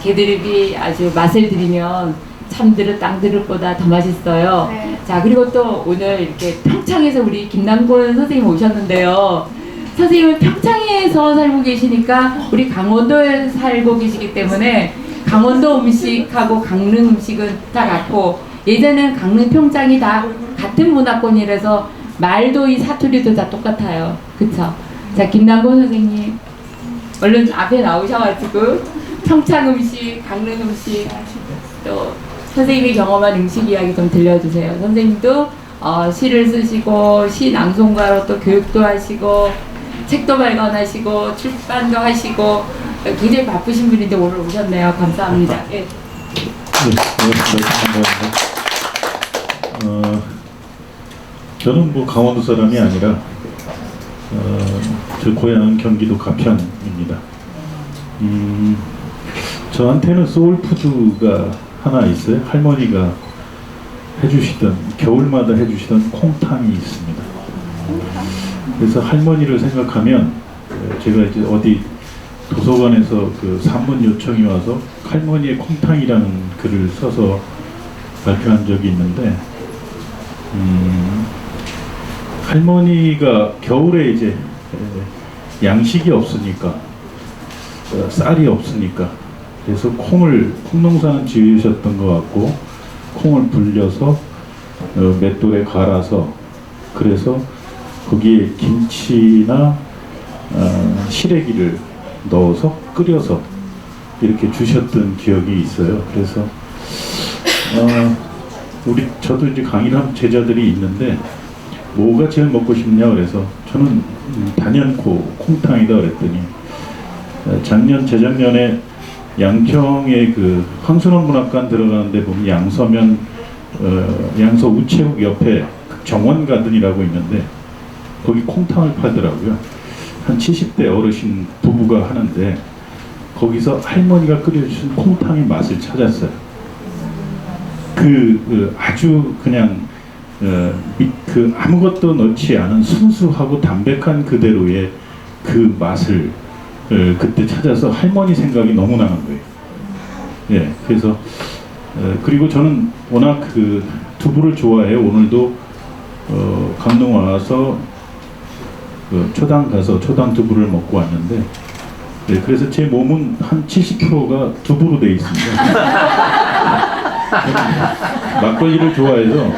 S2: 게드릅이 아주 맛을 들이면 참드릅, 땅드릅보다 더 맛있어요.
S6: 네.
S2: 자, 그리고 또 오늘 이렇게 평창에서 우리 김남곤 선생님 오셨는데요. 선생님은 평창에서 살고 계시니까 우리 강원도에 살고 계시기 때문에 강원도 음식하고 강릉 음식은 다 같고, 예전에는 강릉 평창이 다 같은 문화권이라서 말도 이 사투리도 다 똑같아요. 그쵸? 자, 김남곤 선생님 얼른 앞에 나오셔가지고 평창 음식, 강릉 음식, 또 선생님이 경험한 음식 이야기 좀 들려주세요. 선생님도 시를 쓰시고 시 낭송가로 또 교육도 하시고 책도 발간하시고 출판도 하시고 굉장히 바쁘신 분인데 오늘 오셨네요. 감사합니다. 예.
S7: 네, 감사합니다. 저는 뭐 강원도 사람이 아니라 저 고향은 경기도 가편입니다. 저한테는 소울푸드가 하나 있어요. 할머니가 해주시던, 겨울마다 해주시던 콩탕이 있습니다. 그래서 할머니를 생각하면 제가 이제 어디 도서관에서 그 산문 요청이 와서 할머니의 콩탕이라는 글을 써서 발표한 적이 있는데, 할머니가 겨울에 이제 양식이 없으니까, 쌀이 없으니까, 그래서 콩 농사는 지으셨던 것 같고, 콩을 불려서 맷돌에 갈아서, 그래서 거기에 김치나 시래기를 넣어서 끓여서 이렇게 주셨던 기억이 있어요. 그래서 저도 이제 강의를 한 제자들이 있는데, 뭐가 제일 먹고 싶냐 그래서 저는 단연코 콩탕이다 그랬더니, 재작년에 양평에 그 황순원 문학관 들어가는데 보면 양서면 양서 우체국 옆에 정원 가든이라고 있는데 거기 콩탕을 팔더라고요. 한 70대 어르신 부부가 하는데 거기서 할머니가 끓여주신 콩탕의 맛을 찾았어요. 아주 그냥 그 아무것도 넣지 않은 순수하고 담백한 그대로의 그 맛을 그때 찾아서 할머니 생각이 너무 나는 거예요. 예, 그래서 그리고 저는 워낙 그 두부를 좋아해요. 오늘도 강릉 와서 초당 가서 초당 두부를 먹고 왔는데, 네, 그래서 제 몸은 한 70%가 두부로 돼 있습니다. 막걸리를 좋아해서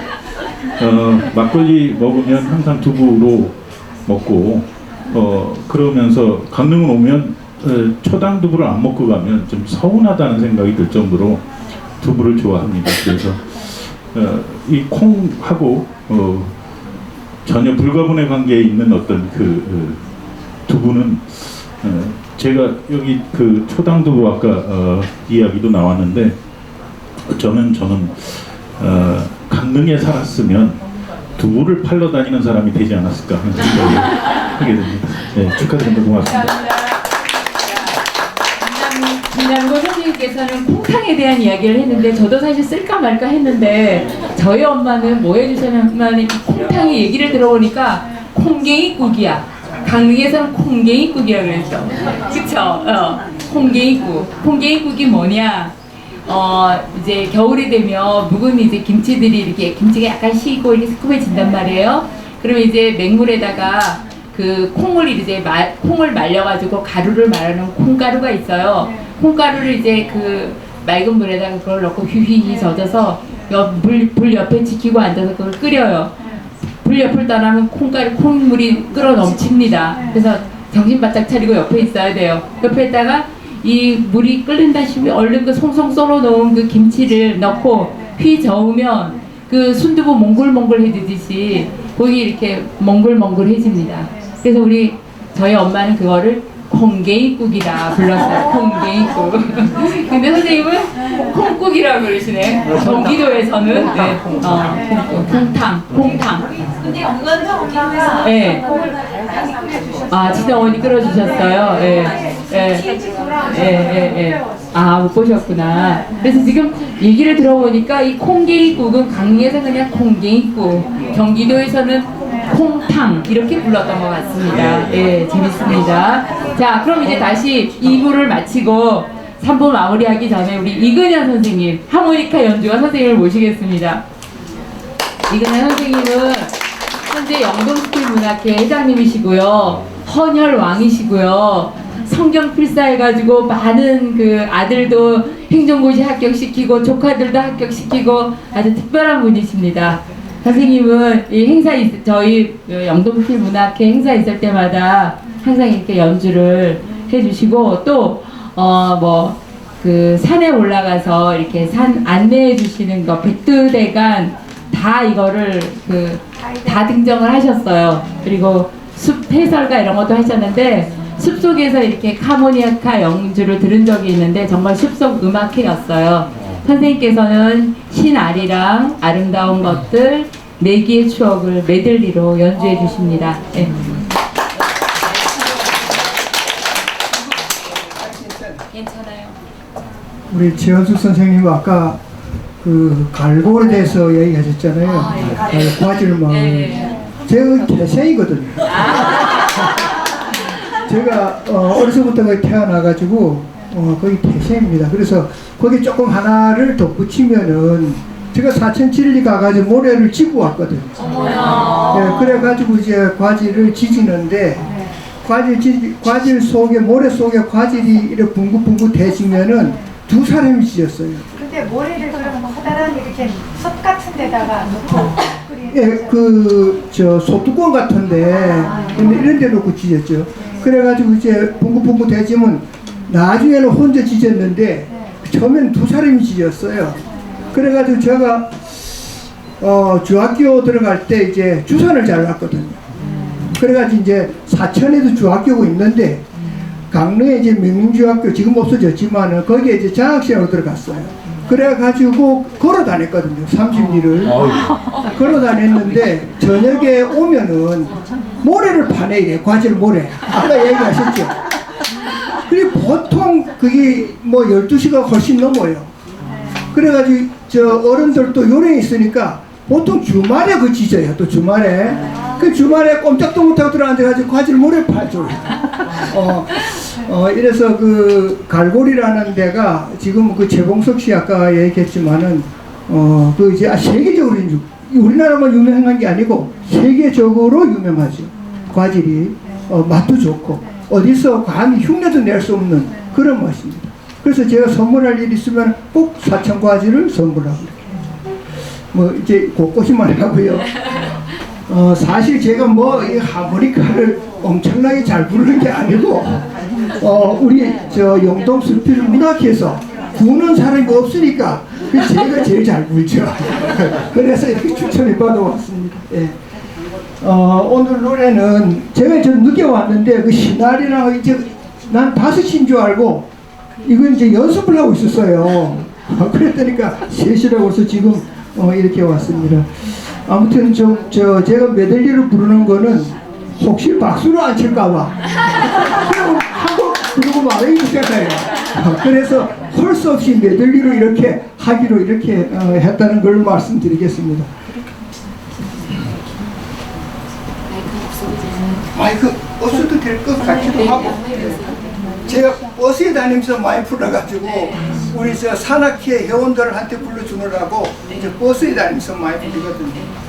S7: 막걸리 먹으면 항상 두부로 먹고, 그러면서 강릉을 오면 초당 두부를 안 먹고 가면 좀 서운하다는 생각이 들 정도로 두부를 좋아합니다. 그래서 이 콩하고 전혀 불가분의 관계에 있는 어떤 두부는 제가 여기 그 초당 두부 아까 이야기도 나왔는데, 저는 강릉에 살았으면 두부를 팔러 다니는 사람이 되지 않았을까 하는 생각이 하게 됩니다. 네, 축하드립니다. 고맙습니다.
S2: 김남곤 선생님께서는 콩탕에 대한 이야기를 했는데, 저도 사실 쓸까 말까 했는데 저희 엄마는 뭐 해주셨냐면, 이 콩탕의 얘기를 들어보니까 콩갱이국이야. 강릉에서는 콩갱이국이라고 그랬어. 그쵸? 콩갱이국. 콩갱이국이 뭐냐? 이제 겨울이 되면 묵은 이제 김치들이 이렇게 김치가 약간 식고 이렇게 새콤해진단 말이에요. 그러면 이제 맹물에다가 그 콩을 이제 콩을 말려가지고 가루를 말하는 콩가루가 있어요. 콩가루를 이제 그 맑은 물에다가 그걸 넣고 휘휘휘 젖어서 불 옆에 지키고 앉아서 그걸 끓여요. 불 옆을 떠나면 콩물이 끓어 넘칩니다. 그래서 정신 바짝 차리고 옆에 있어야 돼요. 옆에다가 이 물이 끓는다 싶으면 얼른 그 송송 썰어 놓은 그 김치를 넣고 휘 저으면 그 순두부 몽글몽글 해지듯이 거기 이렇게 몽글몽글해집니다. 그래서 저희 엄마는 그거를 콩게이국이라 불렀어요. 콩게이국. 근데 선생님은 콩국이라고 그러시네. 경기도에서는 네, 콩탕.
S4: 근데 그거는 엄마가
S2: 네. 아, 친어머니 끓여주셨어요. 아, 못 보셨구나. 그래서 지금 얘기를 들어보니까 이 콩게이국은 강릉에서 그냥 콩게이국, 경기도에서는 콩탕 이렇게 불렀던 것 같습니다. 예, 재밌습니다. 자, 그럼 이제 다시 2부를 마치고 3부 마무리하기 전에 우리 이근현 선생님, 하모니카 연주가 선생님을 모시겠습니다. 이근현 선생님은 현재 영동스쿨문학회 회장님이시고요, 헌혈왕이시고요, 성경 필사해가지고 많은 그 아들도 행정고시 합격시키고 조카들도 합격시키고 아주 특별한 분이십니다. 선생님은 이 행사 저희 영동스쿨문학회 행사 있을 때마다 항상 이렇게 연주를 해주시고 또 그 산에 올라가서 이렇게 산 안내해 주시는 거 백두대간 다 이거를 다 등정을 하셨어요. 그리고 숲 해설가 이런 것도 하셨는데 숲속에서 이렇게 하모니카 연주를 들은 적이 있는데 정말 숲속 음악회였어요. 선생님께서는 신아리랑 아름다운 것들 내기의 추억을 메들리로 연주해 주십니다. 네. 괜찮아요.
S8: 우리 최현숙 선생님 아까 그 갈고에 대해서 얘기하셨잖아요. 과질마을.
S2: 네.
S8: 제가 태생이거든요. 제가 어려서부터 거기 태어나가지고 거기 태생입니다. 그래서 거기 조금 하나를 덧붙이면은 제가 사천칠리 가가지고 모래를 지고 왔거든요. 네, 그래가지고 이제 과질을 지지는데 과질 속에 모래 속에 과질이 이렇게 붕긋붕긋해지면은 두 사람이 지었어요.
S6: 근데 모래를 그러면 커다란 이렇게 솥 같은 데다가 넣고
S8: 예, 소뚜껑 같은데 근데 이런 데 놓고 지졌죠. 그래가지고 이제 붕긋붕긋해지면 나중에는 혼자 지졌는데 처음에는 두 사람이 지었어요. 그래가지고 제가 중학교 들어갈 때 이제 주산을 잘 났거든요. 그래가지고 이제 사천에도 중학교가 있는데 강릉에 이제 명림중학교 지금 없어졌지만은 거기에 이제 장학생으로 들어갔어요. 그래가지고 걸어 다녔거든요. 30리를 걸어 다녔는데 저녁에 오면은 모래를 파내 이래. 과질 모래. 아까 얘기하셨죠. 그리고 보통 그게 뭐 12시가 훨씬 넘어요. 그래가지고 저 어른들도 요령이 있으니까 보통 주말에 그 지져요. 또 주말에 그 주말에 꼼짝도 못하고 들어앉아가지고 과질 모래 팔죠. 이래서 그 갈고리라는 데가 지금 그 최봉석 씨 아까 얘기했지만은 그 이제 세계적으로 우리나라만 유명한 게 아니고 세계적으로 유명하죠. 과질이 맛도 좋고 어디서 감히 흉내도 낼 수 없는 그런 맛입니다. 그래서 제가 선물할 일 있으면 꼭 사천 과질을 선물하고 뭐 이제 곳곳이만 하고요. 사실 제가 뭐 이 하모니카를 엄청나게 잘 부르는 게 아니고 우리 저 영동 스필 문학회에서 부는 사람이 없으니까 제가 제일 잘 불죠. 그래서 이렇게 추천을 받아왔습니다. 예. 오늘 노래는 제가 좀 늦게 왔는데 그 시나리랑 이제 난 5시인 줄 알고 이건 이제 연습을 하고 있었어요. 그랬더니까 3시라고 해서 지금 이렇게 왔습니다. 아무튼 제가 메들리를 부르는 거는 혹시 박수를 안 칠까봐 그럼 한곡 부르고 말아야 되잖아요. 그래서 할 수 없이 메들리로 이렇게 하기로 이렇게 했다는 걸 말씀드리겠습니다. 마이크 없어도 될 것 같기도 하고 제가 버스에 다니면서 많이 불러가지고 우리 저 산악회 회원들한테 불러주느라고 이제 버스에 다니면서 많이 부르거든요.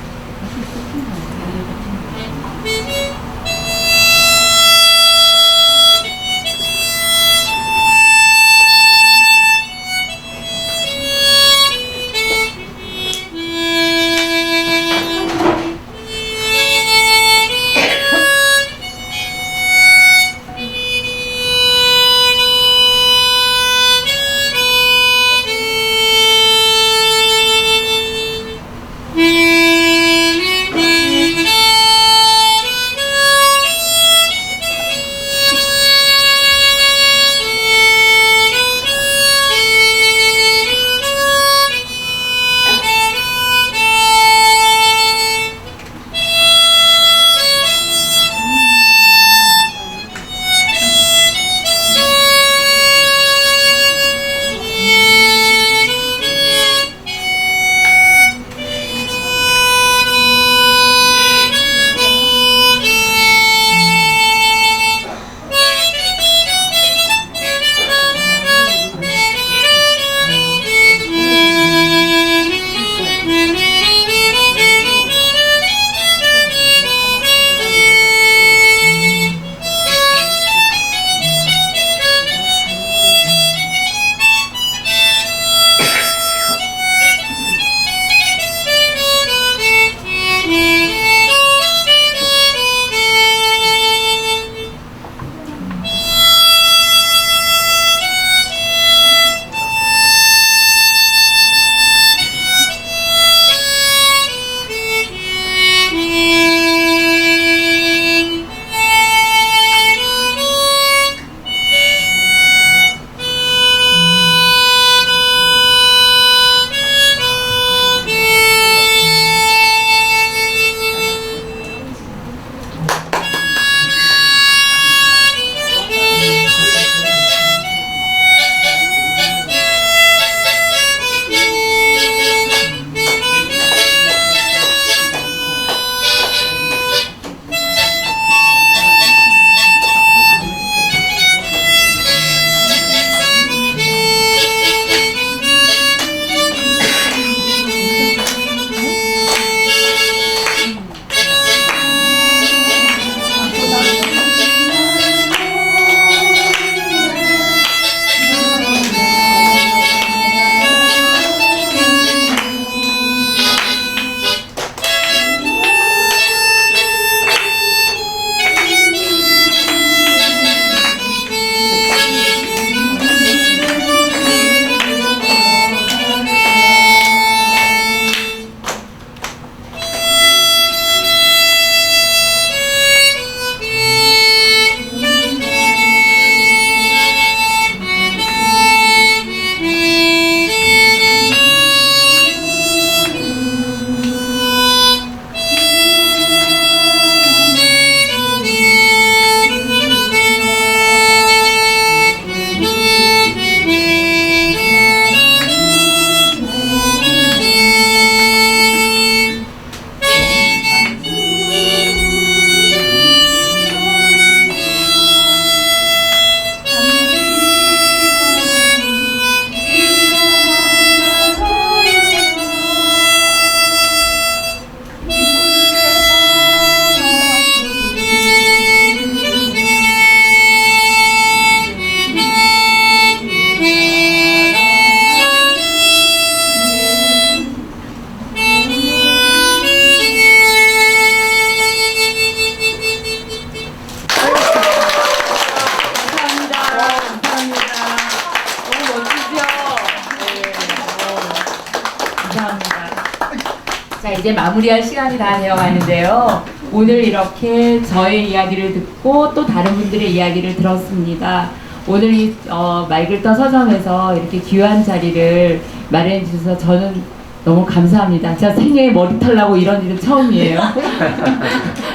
S2: 자, 이제 마무리할 시간이 다 되어가는데요. 오늘 이렇게 저의 이야기를 듣고 또 다른 분들의 이야기를 들었습니다. 오늘 이 맑을 떠 서점에서 이렇게 귀한 자리를 마련해 주셔서 저는 너무 감사합니다. 제가 생애에 머리털 나고 이런 일은 처음이에요.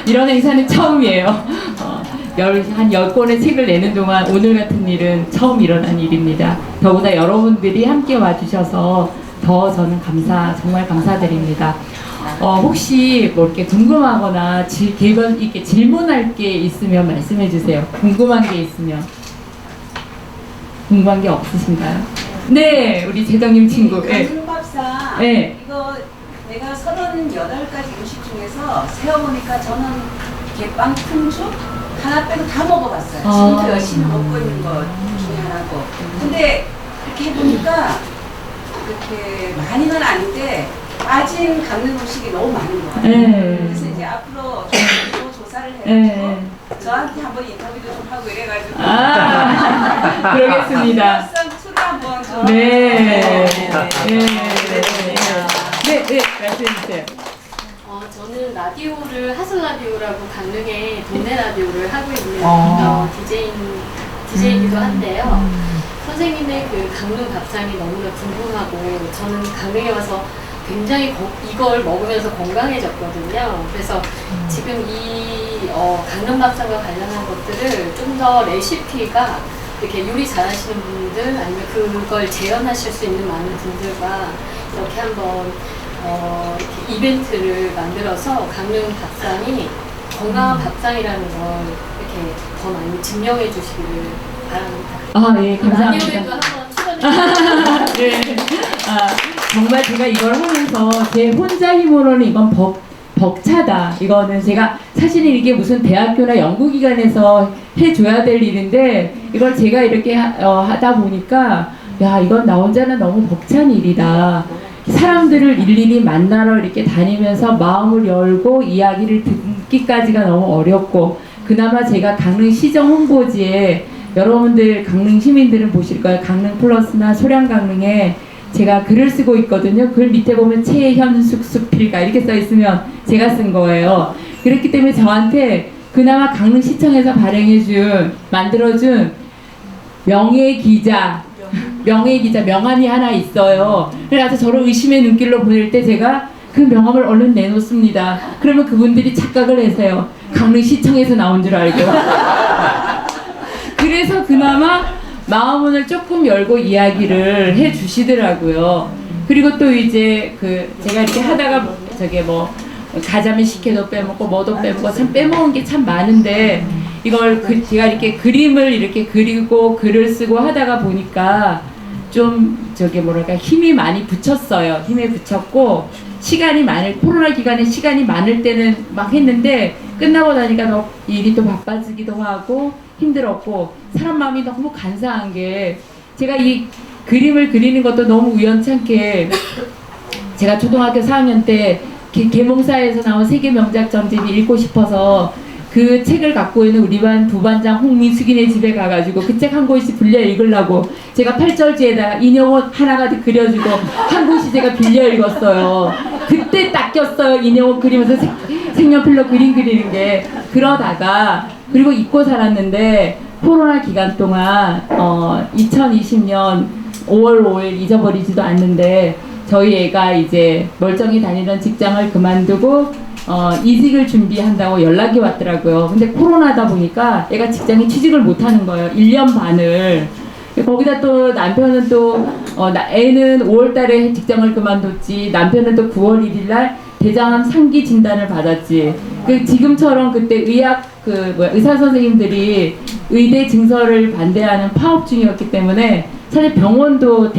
S2: 이런 행사는 처음이에요. 한 10권의 책을 내는 동안 오늘 같은 일은 처음 일어난 일입니다. 더구나 여러분들이 함께 와주셔서 더 저는 정말 감사드립니다. 혹시 뭐 이렇게 궁금하거나 이렇게 질문할 게 있으면 말씀해 주세요. 궁금한 게 있으면. 궁금한 게 없으신가요? 네, 우리 재정님 친구. 네.
S4: 강릉밥상
S2: 네.
S4: 이거 내가 38가지 음식 중에서 세어보니까 저는 개빵 푼죽 하나 빼고 다 먹어봤어요. 지금도 열심히 먹고 있는 것 중에 하나고. 근데 이렇게 해보니까 그렇게 많이는 아닌데 빠진 강릉 음식이 너무 많은 것 같아요.
S2: 네.
S4: 그래서 이제 앞으로 좀 조사를 해가지고 저한테 한번 인터뷰도 좀 하고 이래가지고
S2: 그러겠습니다.
S4: 밥상 투를 한번 좀
S2: 네. 네, 말씀해주세요.
S9: 저는 라디오를 하슬 라디오라고 강릉에 동네 라디오를 하고 있는 DJ이기도 한데요. 선생님의 그 강릉 밥상이 너무나 궁금하고 저는 강릉에 와서 굉장히 이걸 먹으면서 건강해졌거든요. 그래서 지금 이 강릉 밥상과 관련한 것들을 좀 더 레시피가 이렇게 요리 잘하시는 분들 아니면 그걸 재현하실 수 있는 많은 분들과 이렇게 한번 이렇게 이벤트를 만들어서 강릉 밥상이 건강한 밥상이라는 걸 이렇게 더 많이 증명해 주시기를 바랍니다.
S2: 예, 감사합니다.
S9: 라디오에도 한번 출연해
S2: 네. 정말 제가 이걸 하면서 제 혼자 힘으로는 이건 벅차다. 이거는 제가 사실은 이게 무슨 대학교나 연구기관에서 해줘야 될 일인데 이걸 제가 이렇게 하다 보니까 야, 이건 나 혼자는 너무 벅찬 일이다. 사람들을 일일이 만나러 이렇게 다니면서 마음을 열고 이야기를 듣기까지가 너무 어렵고 그나마 제가 강릉시정 홈페이지에 여러분들 강릉 시민들은 보실 거예요. 강릉 플러스나 소량 강릉에 제가 글을 쓰고 있거든요. 글 밑에 보면 최현숙수필가 이렇게 써 있으면 제가 쓴 거예요. 그렇기 때문에 저한테 그나마 강릉시청에서 만들어준 명예기자 명함이 하나 있어요. 그래서 저를 의심의 눈길로 보낼 때 제가 그 명함을 얼른 내놓습니다. 그러면 그분들이 착각을 해서요. 강릉시청에서 나온 줄 알고. 그래서 그나마 마음문을 조금 열고 이야기를 해 주시더라고요. 그리고 또 이제 제가 이렇게 하다가 가자미 식혜도 빼먹고 뭐도 빼먹고 참 빼먹은 게 참 많은데 이걸 제가 이렇게 그림을 이렇게 그리고 글을 쓰고 하다가 보니까 좀 힘이 많이 붙였어요. 힘에 붙였고 코로나 기간에 시간이 많을 때는 막 했는데 끝나고 나니까 일이 또 바빠지기도 하고 힘들었고 사람 마음이 너무 간사한 게 제가 이 그림을 그리는 것도 너무 우연찮게 제가 초등학교 4학년 때 계몽사에서 나온 세계 명작 전집이 읽고 싶어서 그 책을 갖고 있는 우리 반 부반장 홍민숙이네 집에 가가지고 그 책 한 권씩 빌려 읽으려고 제가 팔절지에다가 인형옷 하나가득 그려주고 한 권씩 제가 빌려 읽었어요. 그때 딱 꼈어요. 인형옷 그리면서 색연필로 그림 그리는 게. 그러다가 그리고 잊고 살았는데 코로나 기간 동안 2020년 5월 5일 잊어버리지도 않는데 저희 애가 이제 멀쩡히 다니던 직장을 그만두고 이직을 준비한다고 연락이 왔더라고요. 근데 코로나다 보니까 애가 직장에 취직을 못하는 거예요. 1년 반을. 거기다 또 남편은 애는 5월달에 직장을 그만뒀지 남편은 또 9월 1일날 대장암 3기 진단을 받았지. 지금처럼 그때 의사 선생님들이 의대 증서를 반대하는 파업 중이었기 때문에 사실 병원도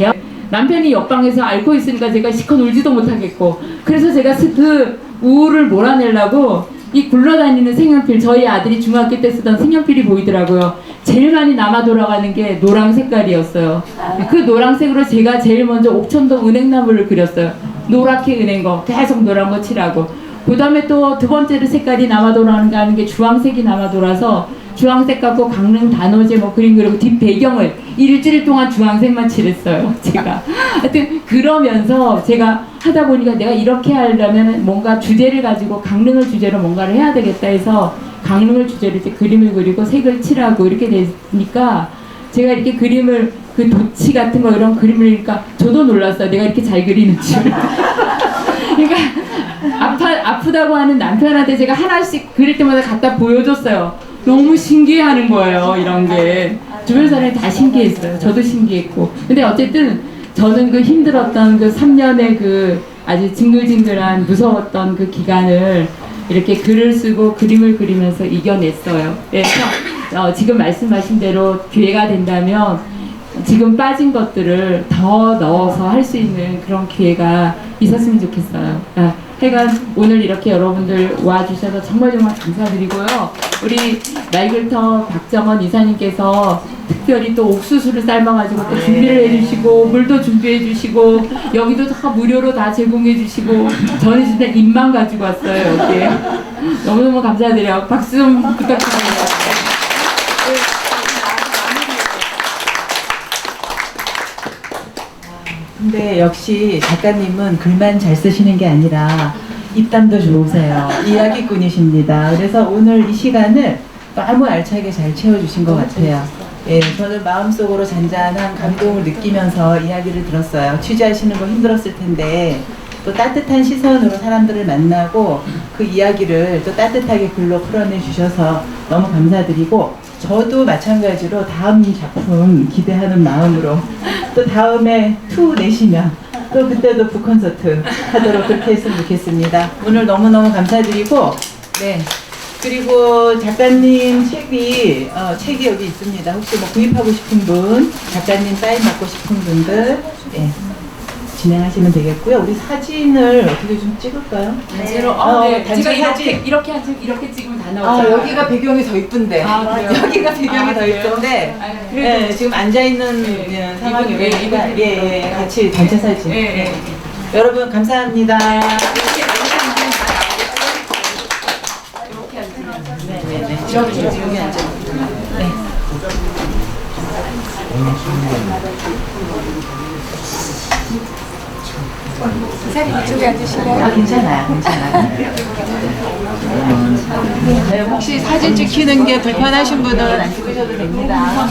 S2: 남편이 옆방에서 앓고 있으니까 제가 시컷 울지도 못하겠고 그래서 제가 그 우울을 몰아내려고 이 굴러다니는 색연필 저희 아들이 중학교 때 쓰던 색연필이 보이더라고요. 제일 많이 남아 돌아가는 게 노랑 색깔이었어요. 그 노란색으로 제가 제일 먼저 옥천동 은행나무를 그렸어요. 노랗게 은행 거 계속 노란 거 칠하고 그 다음에 또 두 번째로 색깔이 남아 돌아가는 게 주황색이 남아 돌아서 주황색 갖고 강릉 단오제 그림 그리고 뒷 배경을 일주일 동안 주황색만 칠했어요. 제가 하여튼 그러면서 제가 하다 보니까 내가 이렇게 하려면 뭔가 주제를 가지고 강릉을 주제로 뭔가를 해야 되겠다 해서 강릉을 주제로 이제 그림을 그리고 색을 칠하고 이렇게 되니까 제가 이렇게 그림을 도치 같은 거 이런 그림을 그리니까 저도 놀랐어요. 내가 이렇게 잘 그리는 줄. 그러니까 아프다고 하는 남편한테 제가 하나씩 그릴 때마다 갖다 보여줬어요. 너무 신기해하는 거예요. 이런 게 주변 사람이 다 신기했어요. 저도 신기했고. 근데 어쨌든 저는 힘들었던 3년의 아주 징글징글한 무서웠던 그 기간을 이렇게 글을 쓰고 그림을 그리면서 이겨냈어요. 그래서 지금 말씀하신 대로 기회가 된다면 지금 빠진 것들을 더 넣어서 할 수 있는 그런 기회가 있었으면 좋겠어요. 하여간 오늘 이렇게 여러분들 와주셔서 정말 감사드리고요. 우리 말글터 박정원 이사님께서 특별히 또 옥수수를 삶아가지고 또 준비를 해주시고 물도 준비해주시고 여기도 다 무료로 다 제공해주시고 저는 진짜 입만 가지고 왔어요 여기에. 너무너무 감사드려요. 박수 좀 부탁드립니다.
S1: 근데 역시 작가님은 글만 잘 쓰시는 게 아니라 입담도 좋으세요. 이야기꾼이십니다. 그래서 오늘 이 시간을 너무 알차게 잘 채워주신 것 같아요. 예, 저는 마음속으로 잔잔한 감동을 느끼면서 이야기를 들었어요. 취재하시는 거 힘들었을 텐데 또 따뜻한 시선으로 사람들을 만나고 그 이야기를 또 따뜻하게 글로 풀어내 주셔서 너무 감사드리고, 저도 마찬가지로 다음 작품 기대하는 마음으로 또 다음에 투 내시면 또 그때도 북콘서트 하도록 그렇게 했으면 좋겠습니다. 오늘 너무너무 감사드리고, 네. 그리고 작가님 책이 여기 있습니다. 혹시 뭐 구입하고 싶은 분, 작가님 사인 받고 싶은 분들, 예, 진행하시면 되겠고요. 우리 사진을 어떻게 좀 찍을까요?
S2: 단체로 네.
S1: 단체
S2: 제가
S1: 사진.
S2: 이렇게 찍으면 다 나오죠.
S1: 여기가 배경이 더 이쁜데.
S2: 그래요?
S1: 여기가 배경이 더
S2: 그래요?
S1: 이쁜데.
S2: 그래도
S1: 예, 지금 앉아 있는
S2: 네.
S1: 상황이니까
S2: 이분,
S1: 예, 같이 단체 사진.
S2: 예.
S1: 여러분 감사합니다. 네네네. 여기 앉아. 네. 괜찮아요. 네, 혹시 사진 찍히는 게 불편하신 분은 안 찍으셔도 됩니다.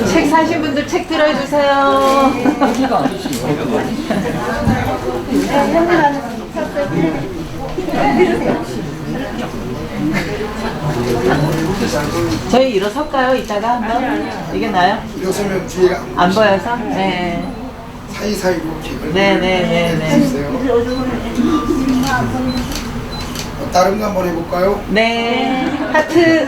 S1: 책 사신 분들 책 들어주세요. 저희 일어설까요? 이따가 한번? 이게 나요?
S10: 요즘은 뒤가
S1: 안 보여서? 네.
S10: 사이사이로 기분
S1: 네네네네.
S10: 해주세요. 다른 거 한번 해볼까요?
S1: 네. 하트.